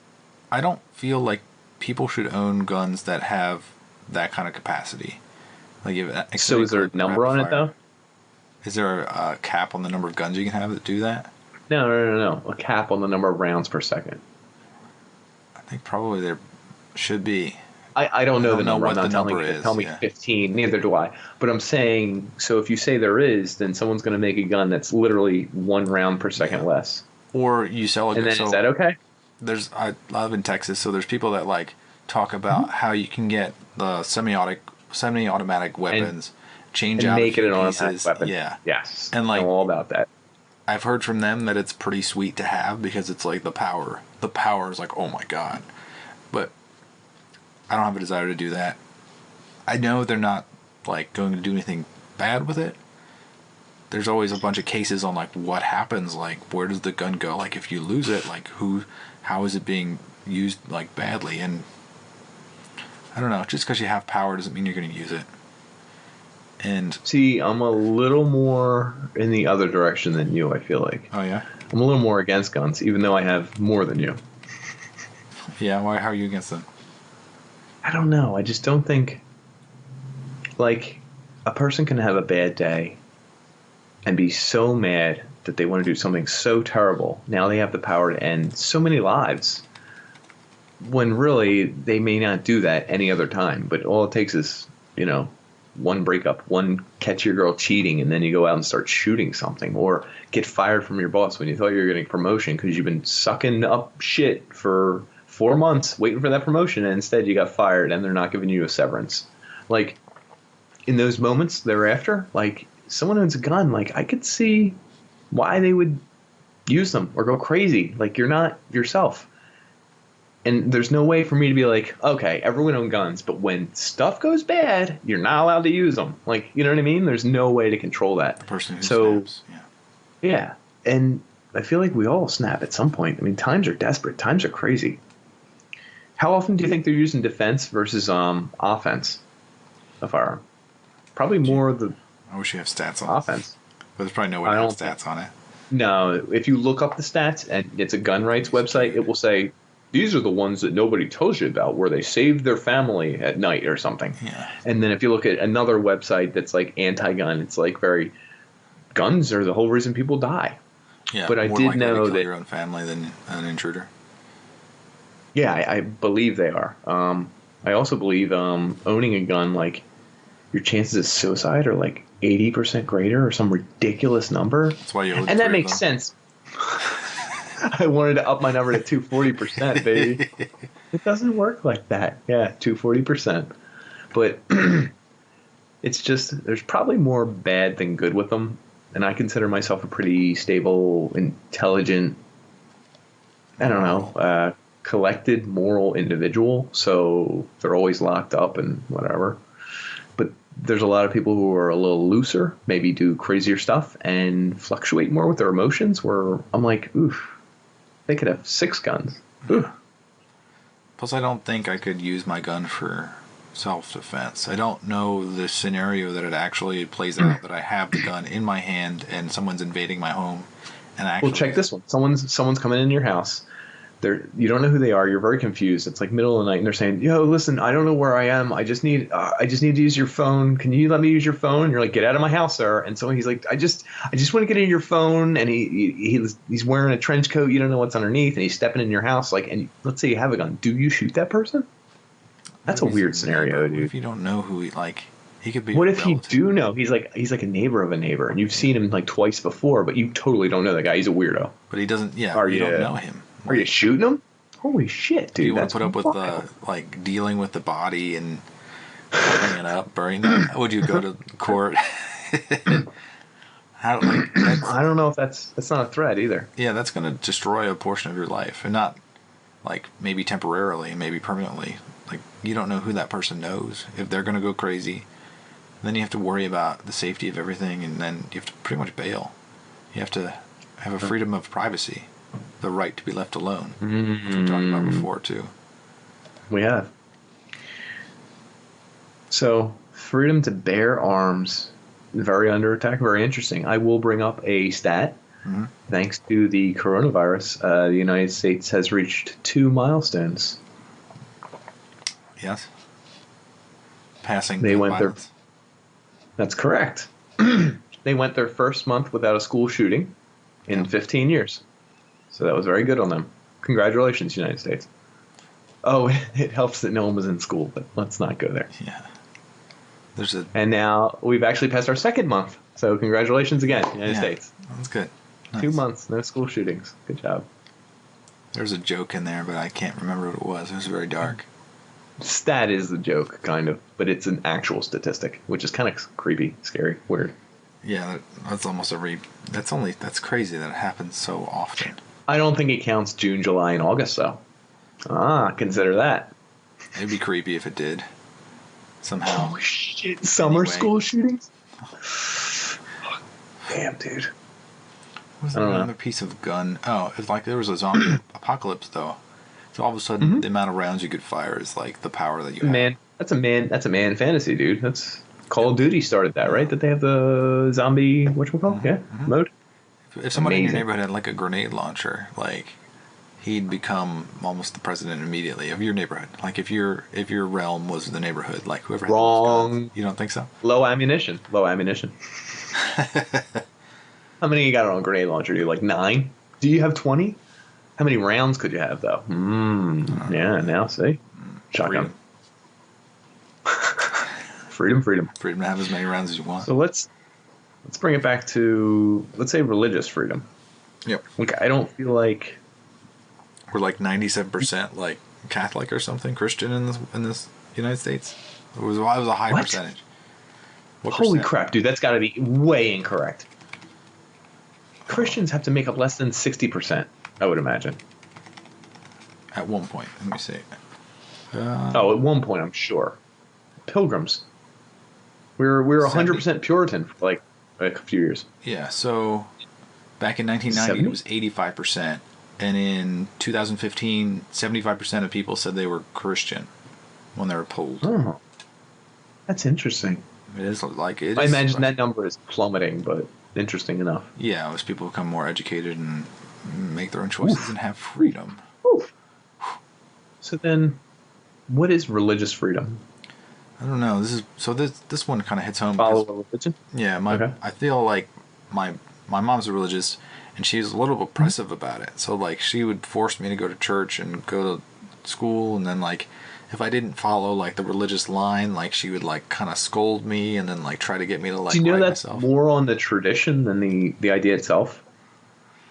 I don't feel like people should own guns that have that kind of capacity. Like so is there a number on it, though? Is there a cap on the number of guns you can have that do that? No. A cap on the number of rounds per second. I think probably there should be. I don't know the number. What the number is. Tell me 15. Neither do I. But I'm saying, so if you say there is, then someone's going to make a gun that's literally 1 round per second less. Or you sell a gun. And then is that okay? I live in Texas, so there's people that like talk about how you can get the semi-automatic weapons. Change out make it an pieces. automatic weapon. Yeah. Yes. And like, I'm all about that. I've heard from them that it's pretty sweet to have, because it's like the power. The power is like, oh my god. But I don't have a desire to do that. I know they're not like going to do anything bad with it. There's always a bunch of cases on like what happens, like where does the gun go? Like if you lose it, like how is it being used like badly? And I don't know. Just because you have power doesn't mean you're going to use it. And see, I'm a little more in the other direction than you, I feel like. Oh, yeah? I'm a little more against guns, even though I have more than you. Yeah, why? How are you against them? I don't know. I just don't think, like, a person can have a bad day and be so mad that they want to do something so terrible. Now they have the power to end so many lives, when really they may not do that any other time. But all it takes is, one breakup, one catch your girl cheating, and then you go out and start shooting something, or get fired from your boss when you thought you were getting promotion because you've been sucking up shit for 4 months waiting for that promotion, and instead you got fired, and they're not giving you a severance. Like, in those moments thereafter, like, someone owns a gun, like, I could see why they would use them or go crazy. Like, you're not yourself. And there's no way for me to be like, okay, everyone owns guns, but when stuff goes bad, you're not allowed to use them. Like, you know what I mean? There's no way to control that. The person who snaps. Yeah. And I feel like we all snap at some point. I mean, times are desperate. Times are crazy. How often do you think they're using defense versus offense? A firearm. Probably more the I wish you have stats on offense. But there's probably no way to have stats on it. No, if you look up the stats, and it's a gun rights website, it will say, these are the ones that nobody tells you about, where they saved their family at night or something. Yeah. And then if you look at another website that's like anti-gun, it's like guns are the whole reason people die. Yeah, but I more did likely know to kill that your own family than an intruder. Yeah, I believe they are. I also believe owning a gun, like, your chances of suicide are like 80% greater or some ridiculous number. That's why you own and that makes sense. I wanted to up my number to 240%, baby. It doesn't work like that. Yeah, 240%. But it's just, there's probably more bad than good with them. And I consider myself a pretty stable, intelligent, I don't know, collected, moral individual. So they're always locked up and whatever. But there's a lot of people who are a little looser, maybe do crazier stuff and fluctuate more with their emotions, where I'm like, oof. They could have 6 guns. Ugh. Plus, I don't think I could use my gun for self-defense. I don't know the scenario that it actually plays out, that I have the gun in my hand and someone's invading my home. And actually, well, check this one. Someone's coming in your house. You don't know who they are. You're very confused. It's like middle of the night, and they're saying, "Yo, listen, I don't know where I am. I just need to use your phone. Can you let me use your phone?" And you're like, "Get out of my house, sir." And so he's like, "I just want to get in your phone." And he's wearing a trench coat. You don't know what's underneath, and he's stepping in your house. Like, and let's say you have a gun. Do you shoot that person? That's a weird scenario, dude. What if you don't know who he could be? What if you do know? He's like a neighbor of a neighbor, and you've seen him like twice before, but you totally don't know that guy. He's a weirdo. But he doesn't. Yeah, you don't know him. Are you shooting him? Holy shit, dude! Do you want to put up with dealing with the body and covering it up, burying it? Would you go to court? I don't know if that's not a threat either. Yeah, that's going to destroy a portion of your life, and not like maybe temporarily, maybe permanently. Like, you don't know who that person knows. If they're going to go crazy, then you have to worry about the safety of everything, and then you have to pretty much bail. You have to have a freedom of privacy. The right to be left alone, which we talked about before too. We have. So, freedom to bear arms, very under attack, very interesting. I will bring up a stat. Mm-hmm. Thanks to the coronavirus, the United States has reached 2 milestones. Yes. Passing. They went violence. That's correct. They went their first month without a school shooting in 15 years. So that was very good on them. Congratulations, United States. Oh, it helps that no one was in school, but let's not go there. Yeah. And now we've actually passed our 2nd month. So congratulations again, United States. That's good. Nice. 2 months, no school shootings. Good job. There's a joke in there, but I can't remember what it was. It was very dark. Stat is the joke, kind of, but it's an actual statistic, which is kind of creepy, scary, weird. Yeah, that's almost that's crazy that it happens so often. I don't think it counts June, July, and August, though. Consider that. It'd be creepy if it did. Somehow. Oh, shit. Summer school shootings? Damn, dude. Was there another piece of gun? Oh, it's like there was a zombie apocalypse, though. So all of a sudden, the amount of rounds you could fire is like the power that you have. Man, that's a man fantasy, dude. That's Call of Duty started that, right? That they have the zombie, whatchamacallit? Mode? If somebody in your neighborhood had like a grenade launcher, like he'd become almost the president immediately of your neighborhood. Like if your realm was the neighborhood, like whoever had those guns. You don't think so? Low ammunition. How many you got on a grenade launcher? Dude? Like 9? Do you have 20? How many rounds could you have though? Yeah, now see. Shotgun. Freedom. Freedom to have as many rounds as you want. So let's bring it back to, let's say, religious freedom. Yep. Like, I don't feel like we're like 97% like Catholic or something, Christian in this United States. It was a high What? percentage. What Holy percent? crap, dude! That's got to be way incorrect. Christians have to make up less than 60%, I would imagine. At one point, let me see. At one point, I'm sure. Pilgrims. We're 100% Puritan for like a few years. Yeah, so back in 1990, it was 85%. And in 2015, 75% of people said they were Christian when they were polled. Oh, that's interesting. It is like it. I imagine that number is plummeting, but interesting enough. Yeah, as people become more educated and make their own choices and have freedom. Oof. So then, what is religious freedom? I don't know. This one kind of hits home. Follow a religion? Yeah, I feel like my mom's a religious, and she's a little oppressive about it. So like she would force me to go to church and go to school, and then like if I didn't follow like the religious line, like she would like kind of scold me and then like try to get me to like. Do you know write that's myself. more on the tradition than the idea itself?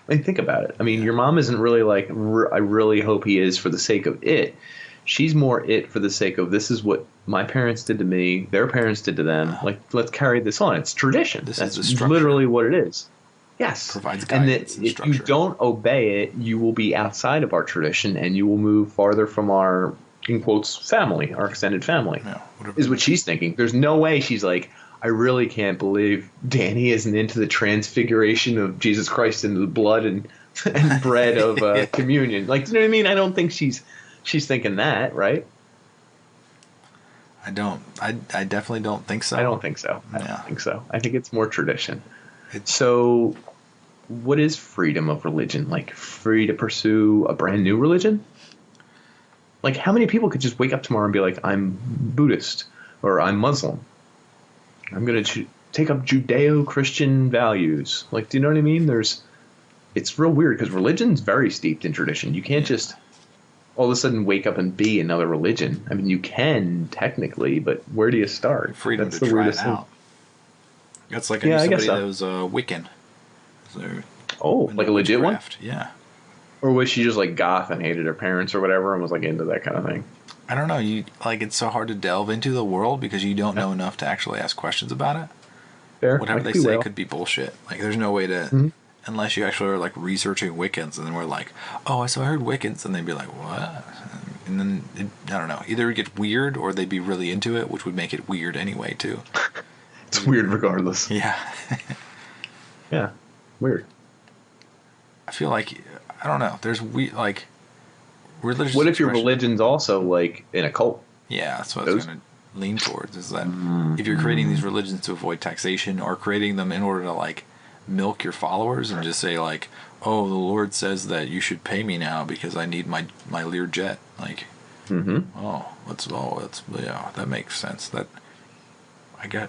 I mean, think about it. I mean, your mom isn't really like, I really hope he is for the sake of it. She's more it for the sake of, this is what my parents did to me, their parents did to them. Like, let's carry this on. It's tradition. That's literally what it is. Yes. Provides guidance and that if you don't obey it, you will be outside of our tradition and you will move farther from our, in quotes, family, our extended family, is what she's thinking. There's no way she's like, I really can't believe Danny isn't into the transfiguration of Jesus Christ into the blood and bread of communion. Like, you know what I mean? I don't think she's thinking that, right? I don't. I definitely don't think so. I don't think so. I don't think so. I think it's more tradition. So what is freedom of religion? Like, free to pursue a brand new religion? Like, how many people could just wake up tomorrow and be like, I'm Buddhist or I'm Muslim? I'm going to take up judeo-christian values. Like, do you know what I mean? It's real weird because religion's very steeped in tradition. You can't just all of a sudden wake up and be another religion. I mean, you can technically, but where do you start? Freedom to try it out. That's like somebody that was a Wiccan. Like a legit one? Yeah. Or was she just like goth and hated her parents or whatever and was like into that kind of thing? I don't know. It's so hard to delve into the world because you don't know enough to actually ask questions about it. Fair. Whatever they say could be bullshit. Like, there's no way to, unless you actually are like researching Wiccans, and then we're like, oh, so I heard Wiccans, and they'd be like, what? And then I don't know. Either it get weird or they'd be really into it, which would make it weird anyway too. It's weird regardless. Yeah. Yeah. Weird. I feel like I don't know. There's like religious. What if your religion's also like in a cult? Yeah, that's what I was going to lean towards. Is that if you're creating these religions to avoid taxation, or creating them in order to like milk your followers and just say like, oh, the Lord says that you should pay me now because I need my Lear jet. Like, that makes sense. That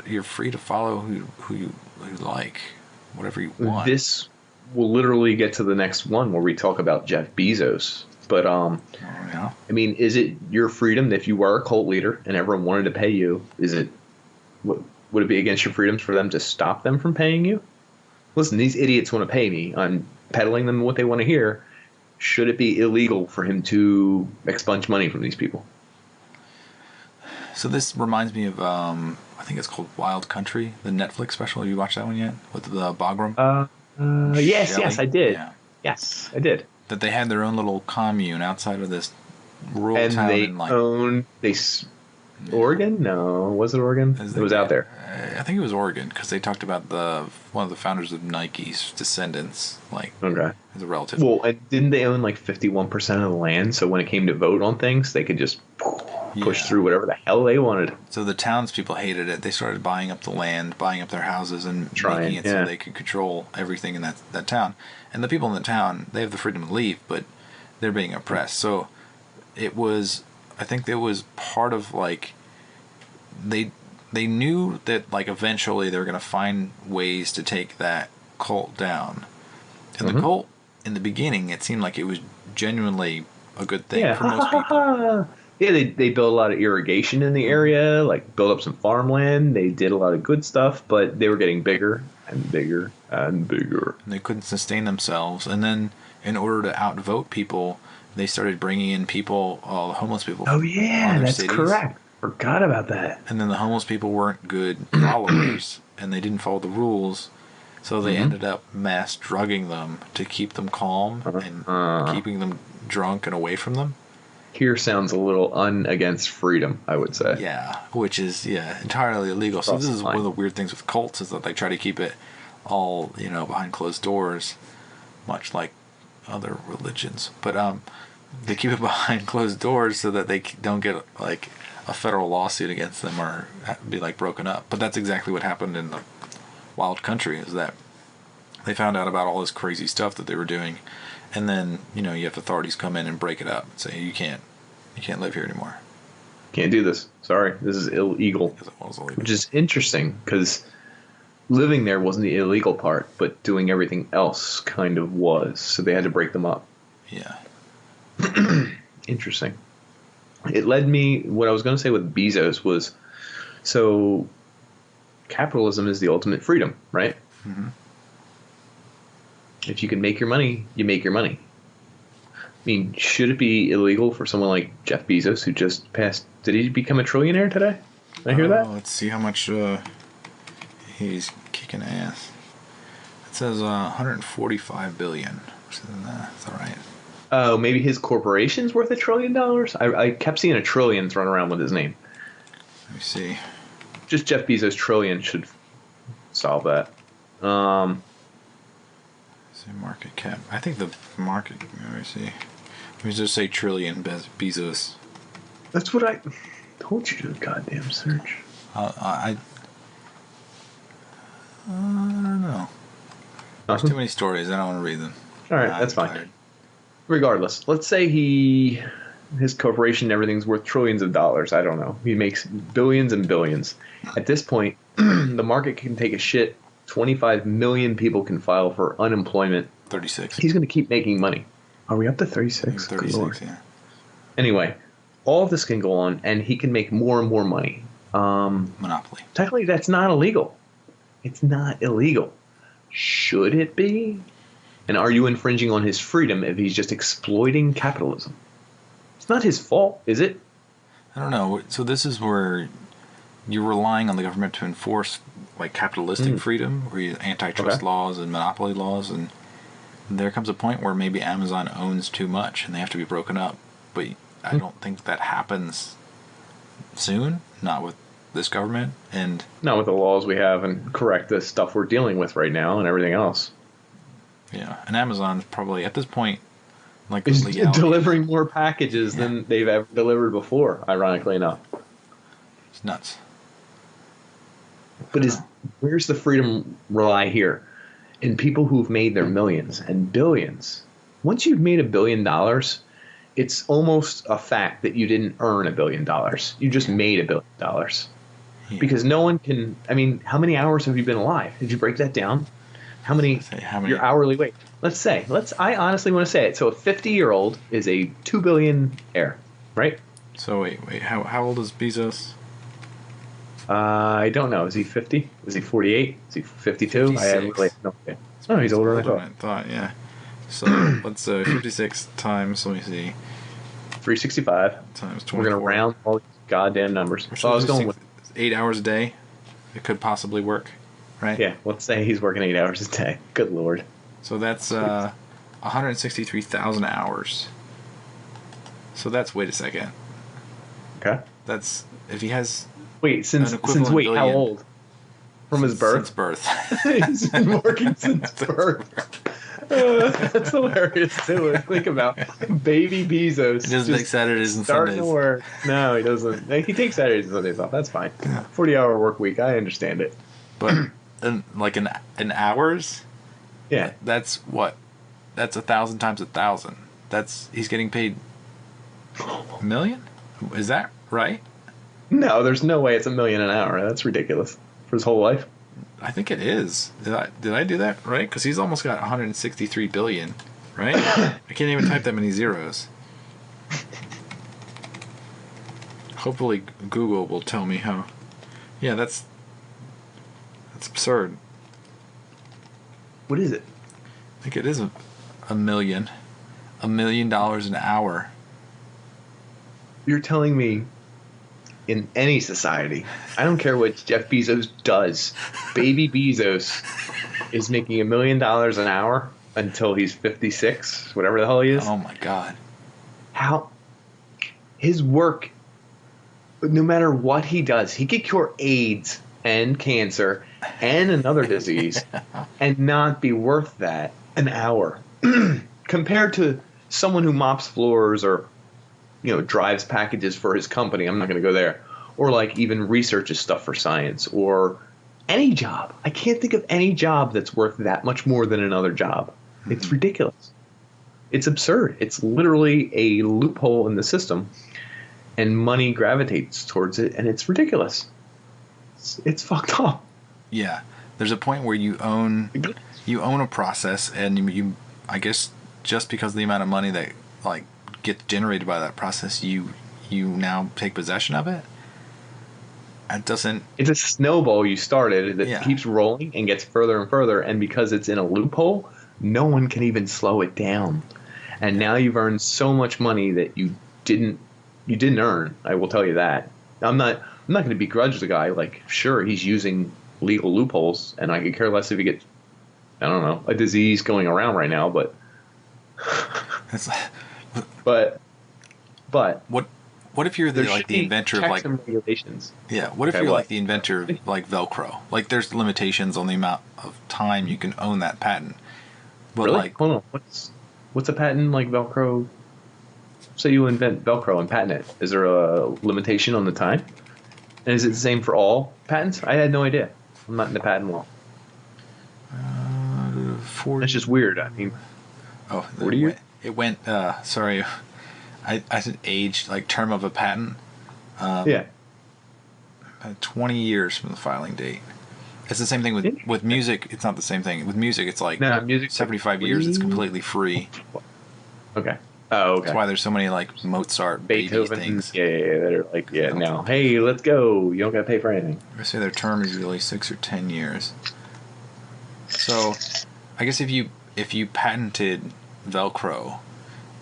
you're free to follow who you like, whatever you want. This will literally get to the next one where we talk about Jeff Bezos. But I mean, is it your freedom that if you were a cult leader and everyone wanted to pay you? Would it be against your freedoms for them to stop them from paying you? Listen, these idiots want to pay me. I'm peddling them what they want to hear. Should it be illegal for him to expunge money from these people? So this reminds me of I think it's called Wild Country, the Netflix special. Have you watched that one yet with the Bagram? Yes, I did. Yeah. Yes, I did. That they had their own little commune outside of this rural town. And Oregon? No, was it Oregon? It was out there. I think it was Oregon because they talked about one of the founders of Nike's descendants, as a relative. Well, and didn't they own like 51% of the land? So when it came to vote on things, they could just push through whatever the hell they wanted. So the townspeople hated it. They started buying up the land, buying up their houses, and making it so they could control everything in that town. And the people in the town, they have the freedom to leave, but they're being oppressed. So I think it was part of like they knew that like eventually they were going to find ways to take that cult down. And the cult in the beginning, it seemed like it was genuinely a good thing for most people. Yeah, they built a lot of irrigation in the area, like built up some farmland. They did a lot of good stuff, but they were getting bigger and bigger and bigger. And they couldn't sustain themselves. And then in order to outvote people, they started bringing in people, all the homeless people. Oh from yeah, other that's cities. correct. Forgot about that. And then the homeless people weren't good followers, and they didn't follow the rules, so they ended up mass drugging them to keep them calm and keeping them drunk and away from them. Here sounds a little against freedom, I would say. Yeah, which is entirely illegal. So this is one of the weird things with cults is that they try to keep it all behind closed doors, much like other religions. But they keep it behind closed doors so that they don't get like a federal lawsuit against them or be like broken up. But that's exactly what happened in the wild country, is that they found out about all this crazy stuff that they were doing, and then you have authorities come in and break it up and say you can't live here anymore. Can't do this. Sorry, this is illegal. Because it was illegal. Which is interesting because living there wasn't the illegal part, but doing everything else kind of was. So they had to break them up. Yeah. Interesting. It led me, what I was going to say with Bezos was, so capitalism is the ultimate freedom, right? Mm-hmm. If you can make your money, you make your money. I mean, should it be illegal for someone like Jeff Bezos, who just passed, did he become a trillionaire today? Did I hear that? Let's see how much he's kicking ass. It says 145 billion. That's all right. Oh, maybe his corporation's worth $1 trillion? I kept seeing a trillion thrown around with his name. Let me see. Just Jeff Bezos' trillion should solve that. See market cap. I think the market. Let me see. Let me just say trillion Bezos. That's what I told you to goddamn search. I don't know. There's too many stories. I don't want to read them. All right, that's fine. Tired. Regardless, let's say his corporation, everything's worth trillions of dollars. I don't know. He makes billions and billions. At this point, the market can take a shit. 25 million people can file for unemployment. 36. He's going to keep making money. Are we up to 36? 36, yeah. Anyway, all of this can go on, and he can make more and more money. Monopoly. Technically, that's not illegal. It's not illegal. Should it be? And are you infringing on his freedom if he's just exploiting capitalism? It's not his fault, is it? I don't know. So this is where you're relying on the government to enforce like capitalistic freedom, or antitrust laws and monopoly laws, and there comes a point where maybe Amazon owns too much and they have to be broken up. But I don't think that happens soon. Not with this government, and not with the laws we have, and correct the stuff we're dealing with right now and everything else. Yeah, and Amazon's probably at this point like is delivering more packages than they've ever delivered before. Ironically enough, it's nuts. But where's the freedom lie here? In people who've made their millions and billions. Once you've made $1 billion, it's almost a fact that you didn't earn $1 billion. You just made $1 billion. Yeah. Because no one can. I mean, how many hours have you been alive? Did you break that down? How many? Your hourly wage? I honestly want to say it. So a 50-year-old is a $2 billion heir, right? So wait. How old is Bezos? I don't know. Is he 50? Is he 48? Is he 52? 56. I have really no idea. Oh, he's older than I thought. Yeah. So let's 56 times. Let me see. 365 times 24. We're gonna round all these goddamn numbers. So I was going with 8 hours a day. It could possibly work, right? Yeah. Let's say he's working 8 hours a day. Good lord. So that's 163,000 hours. So that's wait a second. Okay. That's if he has. Wait, since how old? From his birth? Since birth. He's been working since birth. That's hilarious too. Think about baby Bezos. He doesn't take Saturdays and starting Sundays. To work. No, he doesn't. He takes Saturdays and Sundays off. That's fine. Yeah. 40-hour work week. I understand it. But in hours. Yeah. That's what. That's 1,000 times 1,000. He's getting paid $1 million. Is that right? No, there's no way it's $1 million an hour. That's ridiculous. For his whole life. I think it is. Did I do that right? Because he's almost got 163 billion, right? I can't even type that many zeros. Hopefully Google will tell me how. Yeah, that's absurd. What is it? I think it is a million. $1 million an hour. You're telling me in any society, I don't care what Jeff Bezos does, baby Bezos is making $1 million an hour until he's 56, whatever the hell he is. Oh my God. How his work, no matter what he does, he could cure AIDS and cancer and another disease and not be worth that an hour compared to someone who mops floors or drives packages for his company. I'm not going to go there. Or like even researches stuff for science or any job. I can't think of any job that's worth that much more than another job. It's ridiculous. It's absurd. It's literally a loophole in the system, and money gravitates towards it, and it's ridiculous. It's fucked up. Yeah. There's a point where you own a process, and you I guess just because of the amount of money that like gets generated by that process, you now take possession of it. It doesn't. It's a snowball you started that keeps rolling and gets further and further, and because it's in a loophole, no one can even slow it down. And now you've earned so much money that you didn't earn. I will tell you that. I'm not going to begrudge the guy. Like, sure, he's using legal loopholes, and I could care less if he gets, I don't know, a disease going around right now. But but what if you're the inventor of like regulations? Yeah. What if you're like the inventor of like velcro? Like, there's limitations on the amount of time you can own that patent. But really? Like, hold on, what's a patent like velcro? Say you invent velcro and patent it. Is there a limitation on the time? And is it the same for all patents? I had no idea. I'm not in the patent law. 40. That's just weird. I mean, 40 years? It went. Sorry, I said age, like term of a patent. 20 years from the filing date. It's the same thing with music. It's not the same thing. With music, it's like 75 years. It's completely free. Okay. Oh, okay. That's why there's so many like Mozart, Beethoven things. Yeah. They're like, now, hey, let's go. You don't got to pay for anything. I say their term is usually 6 or 10 years. So, I guess if you patented Velcro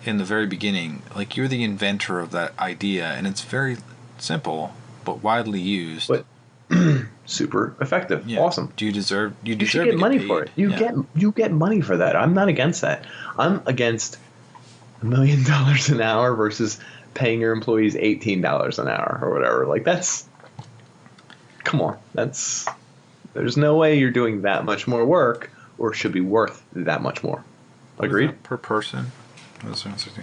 in the very beginning, like, you're the inventor of that idea, and it's very simple but widely used. But super effective. Yeah. Awesome. You should get money for it. You get money for that. I'm not against that. I'm against $1 million an hour versus paying your employees $18 an hour or whatever. Like, come on. There's no way you're doing that much more work or should be worth that much more. Agreed? Per person. That's 160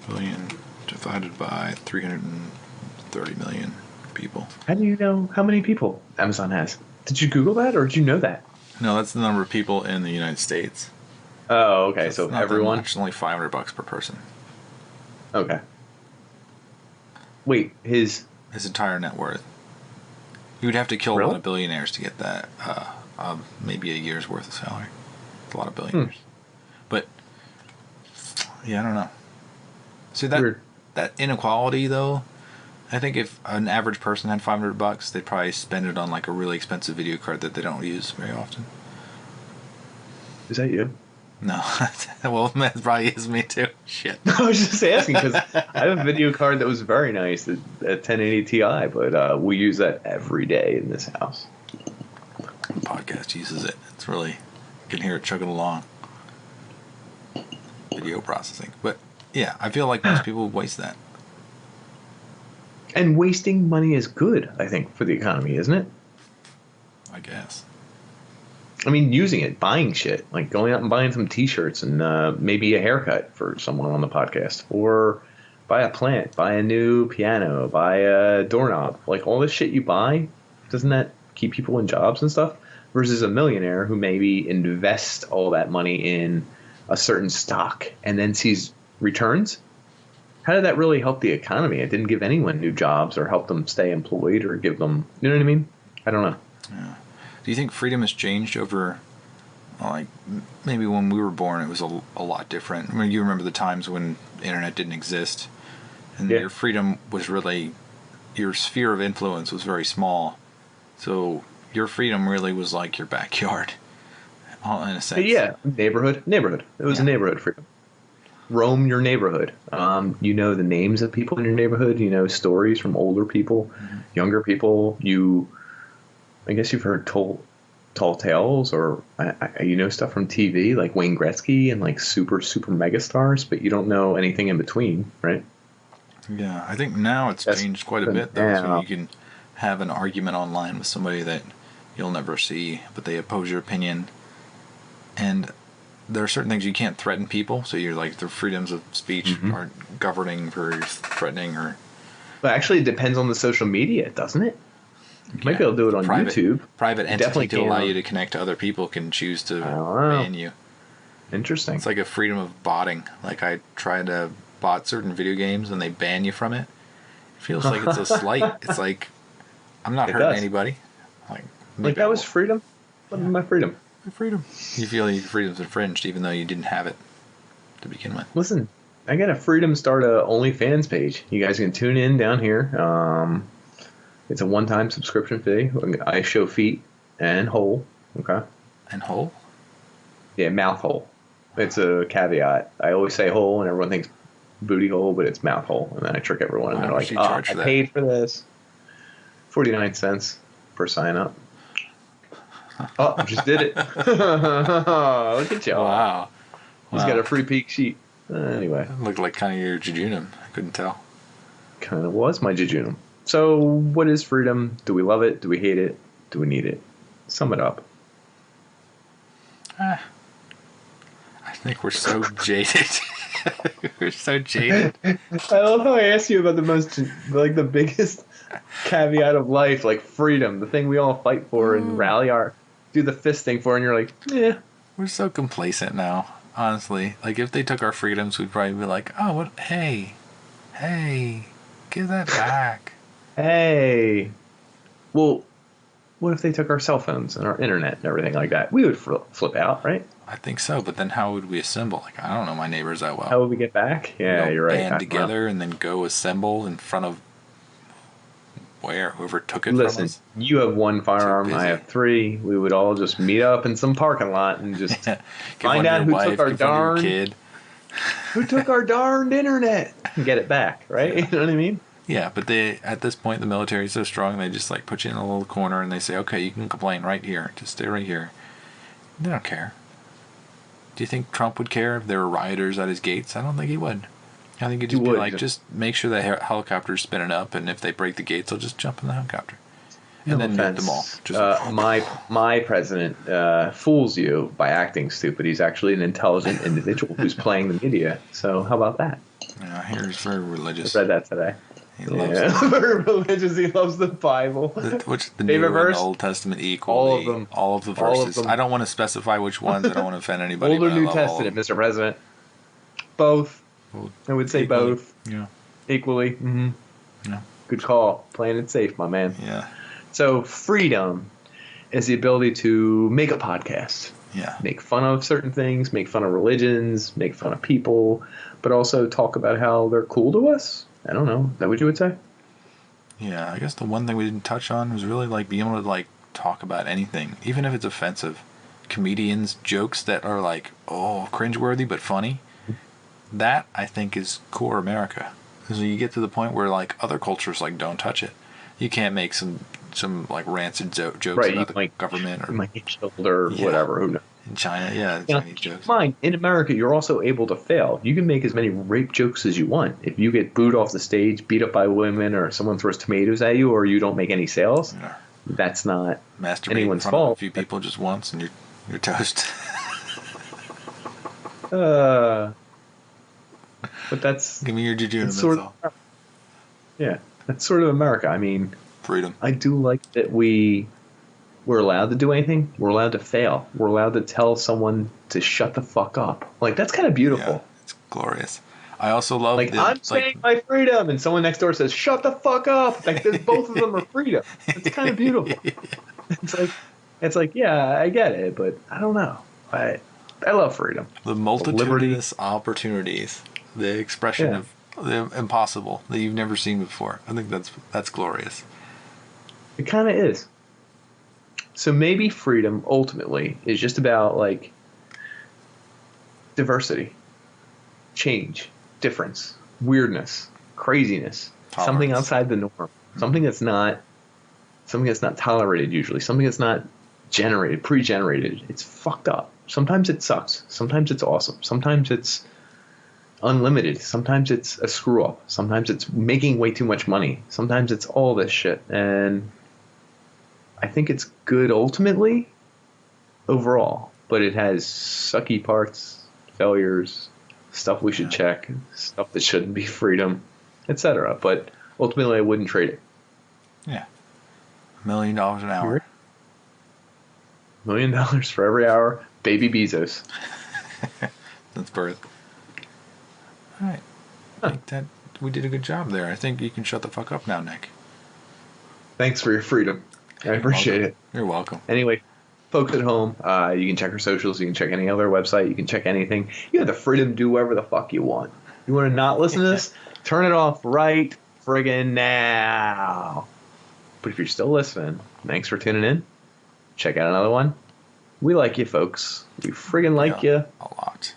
billion divided by 330 million people. How do you know how many people Amazon has? Did you Google that or did you know that? No, that's the number of people in the United States. Oh, okay. So everyone? It's only $500 per person. Okay. Wait, his entire net worth. You would have to kill a lot of billionaires to get that. Maybe a year's worth of salary. It's a lot of billionaires. But yeah, I don't know. See, that inequality though. I think if an average person had $500, they'd probably spend it on like a really expensive video card that they don't use very often. Is that you? No. Well, that probably is me too. Shit. I was just asking because I have a video card that was very nice, a 1080 Ti, but we use that every day in this house. The podcast uses it. It's really, you can hear it chugging along. Video processing. But yeah, I feel like most people waste that. And wasting money is good, I think, for the economy, isn't it? I guess. I mean, using it, buying shit, like going out and buying some T-shirts and maybe a haircut for someone on the podcast, or buy a plant, buy a new piano, buy a doorknob. Like, all this shit you buy, doesn't that keep people in jobs and stuff? Versus a millionaire who maybe invests all that money in a certain stock and then sees returns. How did that really help the economy? It didn't give anyone new jobs or help them stay employed or give them, you know what I mean? I don't know. Yeah. Do you think freedom has changed over, like, maybe when we were born it was a lot different? I mean, you remember the times when the internet didn't exist, and your freedom was really, your sphere of influence was very small. So your freedom really was like your backyard, all in a sense. Yeah, neighborhood. It was a neighborhood freedom. roam your neighborhood. You know the names of people in your neighborhood. You know stories from older people, younger people. I guess you've heard tall tales, or you know stuff from TV like Wayne Gretzky and like super mega stars, but you don't know anything in between, right? Yeah, I think now it's changed quite a bit, though. So you can have an argument online with somebody that you'll never see, but they oppose your opinion. And there are certain things you can't threaten people, so you're like, the freedoms of speech aren't governing for threatening or... But actually, it depends on the social media, doesn't it? You might be able to do it on YouTube. Private entity to allow you to connect to other people can choose to ban you. Interesting. It's like a freedom of botting. Like, I tried to bought certain video games and they ban you from it. It feels like it's a slight. It's like, I'm not hurting anybody. Like that was freedom? What my freedom? My freedom. You feel your freedom's infringed even though you didn't have it to begin with. Listen, I got a freedom start a OnlyFans page. You guys can tune in down here. It's a one-time subscription fee. I show feet and hole. Okay. And hole? Yeah, mouth hole. It's a caveat. I always say hole and everyone thinks booty hole, but it's mouth hole, and then I trick everyone, and they're like, I paid for this. 49 cents per sign up. Oh, I just did it. Look at you. Wow. He's got a free peek sheet. Anyway. It looked like kind of your jejunum. I couldn't tell. Kind of was my jejunum. So, what is freedom? Do we love it? Do we hate it? Do we need it? Sum it up. I think we're so jaded. We're so jaded. I love how I asked you about the biggest caveat of life, like freedom, the thing we all fight for and do the fist thing for, and you're like, yeah. We're so complacent now, honestly. Like, if they took our freedoms, we'd probably be like, oh, what? Hey, give that back. Hey. Well, what if they took our cell phones and our internet and everything like that? We would flip out, right? I think so, but then how would we assemble? Like, I don't know my neighbors that well. How would we get back? Yeah, you're right. Band together and then go assemble in front of whoever took it from us. Listen, you have one firearm, I have 3. We would all just meet up in some parking lot and just find out who took our darned internet and get it back, right? You know what I mean? Yeah, but at this point, the military is so strong, they just like put you in a little corner and they say, okay, you can complain right here. Just stay right here. They don't care. Do you think Trump would care if there were rioters at his gates? I don't think he would. I think he'd just be like, just make sure the helicopter's spinning up, and if they break the gates, they'll just jump in the helicopter. And then nuke them all. My president fools you by acting stupid. He's actually an intelligent individual who's playing the media. So how about that? Yeah, he's very religious. I read that today. He loves very religious. He loves the Bible. Which the New and Old Testament equally. All of them. All of the verses. I don't want to specify which ones. I don't want to offend anybody. Old or New Testament, Mr. President. Both. I would say equally. Both. Yeah. Equally. Mm-hmm. Yeah. Good call. Playing it safe, my man. Yeah. So freedom is the ability to make a podcast. Yeah. Make fun of certain things, make fun of religions, make fun of people, but also talk about how they're cool to us. I don't know. Is that what you would say? Yeah, I guess the one thing we didn't touch on was really like being able to like talk about anything, even if it's offensive. Comedians, jokes that are like, oh, cringeworthy but funny. That, I think, is core America. Because you get to the point where like other cultures like don't touch it. You can't make some like rancid jokes about the government or might get killed or whatever. Who knows? In China, Chinese jokes. In America, you're also able to fail. You can make as many rape jokes as you want. If you get booed off the stage, beat up by women, or someone throws tomatoes at you, or you don't make any sales, that's not anyone's fault. A few people just once, and you're toast. But that's give me your jejunum. That's sort of America. I mean, freedom. I do like that we're allowed to do anything. We're allowed to fail. We're allowed to tell someone to shut the fuck up. Like, that's kind of beautiful. Yeah, it's glorious. I also love I'm saying my freedom, and someone next door says, shut the fuck up. Like, both of them are freedom. It's kind of beautiful. It's like, yeah, I get it, but I don't know. I love freedom. The multitudinous opportunities, the expression of the impossible that you've never seen before. I think that's glorious. It kind of is. So maybe freedom ultimately is just about like diversity. change, difference, weirdness, craziness, something Tolerance. outside the norm, something that's not tolerated usually, something that's not pre-generated. It's fucked up. Sometimes it sucks. Sometimes it's awesome. Sometimes it's unlimited. Sometimes it's a screw up. Sometimes it's making way too much money. Sometimes it's all this shit. And I think it's good ultimately, overall, but it has sucky parts, failures, stuff we should check, stuff that shouldn't be freedom, etc. But ultimately, I wouldn't trade it. Yeah. $1 million an hour. $1 million for every hour. Baby Bezos. That's birth. All right. I think that we did a good job there. I think you can shut the fuck up now, Nick. Thanks for your freedom. I appreciate it. You're welcome. Anyway, folks at home, you can check our socials. You can check any other website. You can check anything. You have the freedom to do whatever the fuck you want. You want to not listen to this? Turn it off right friggin' now. But if you're still listening, thanks for tuning in. Check out another one. We like you, folks. We friggin' like you. A lot.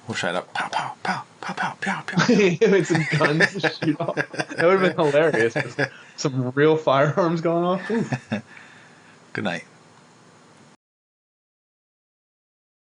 We'll shut up. Pow, pow, pow, pow, pow, pow, pow. With some guns to shoot off. That would have been hilarious. Some real firearms going off. Ooh. Good night.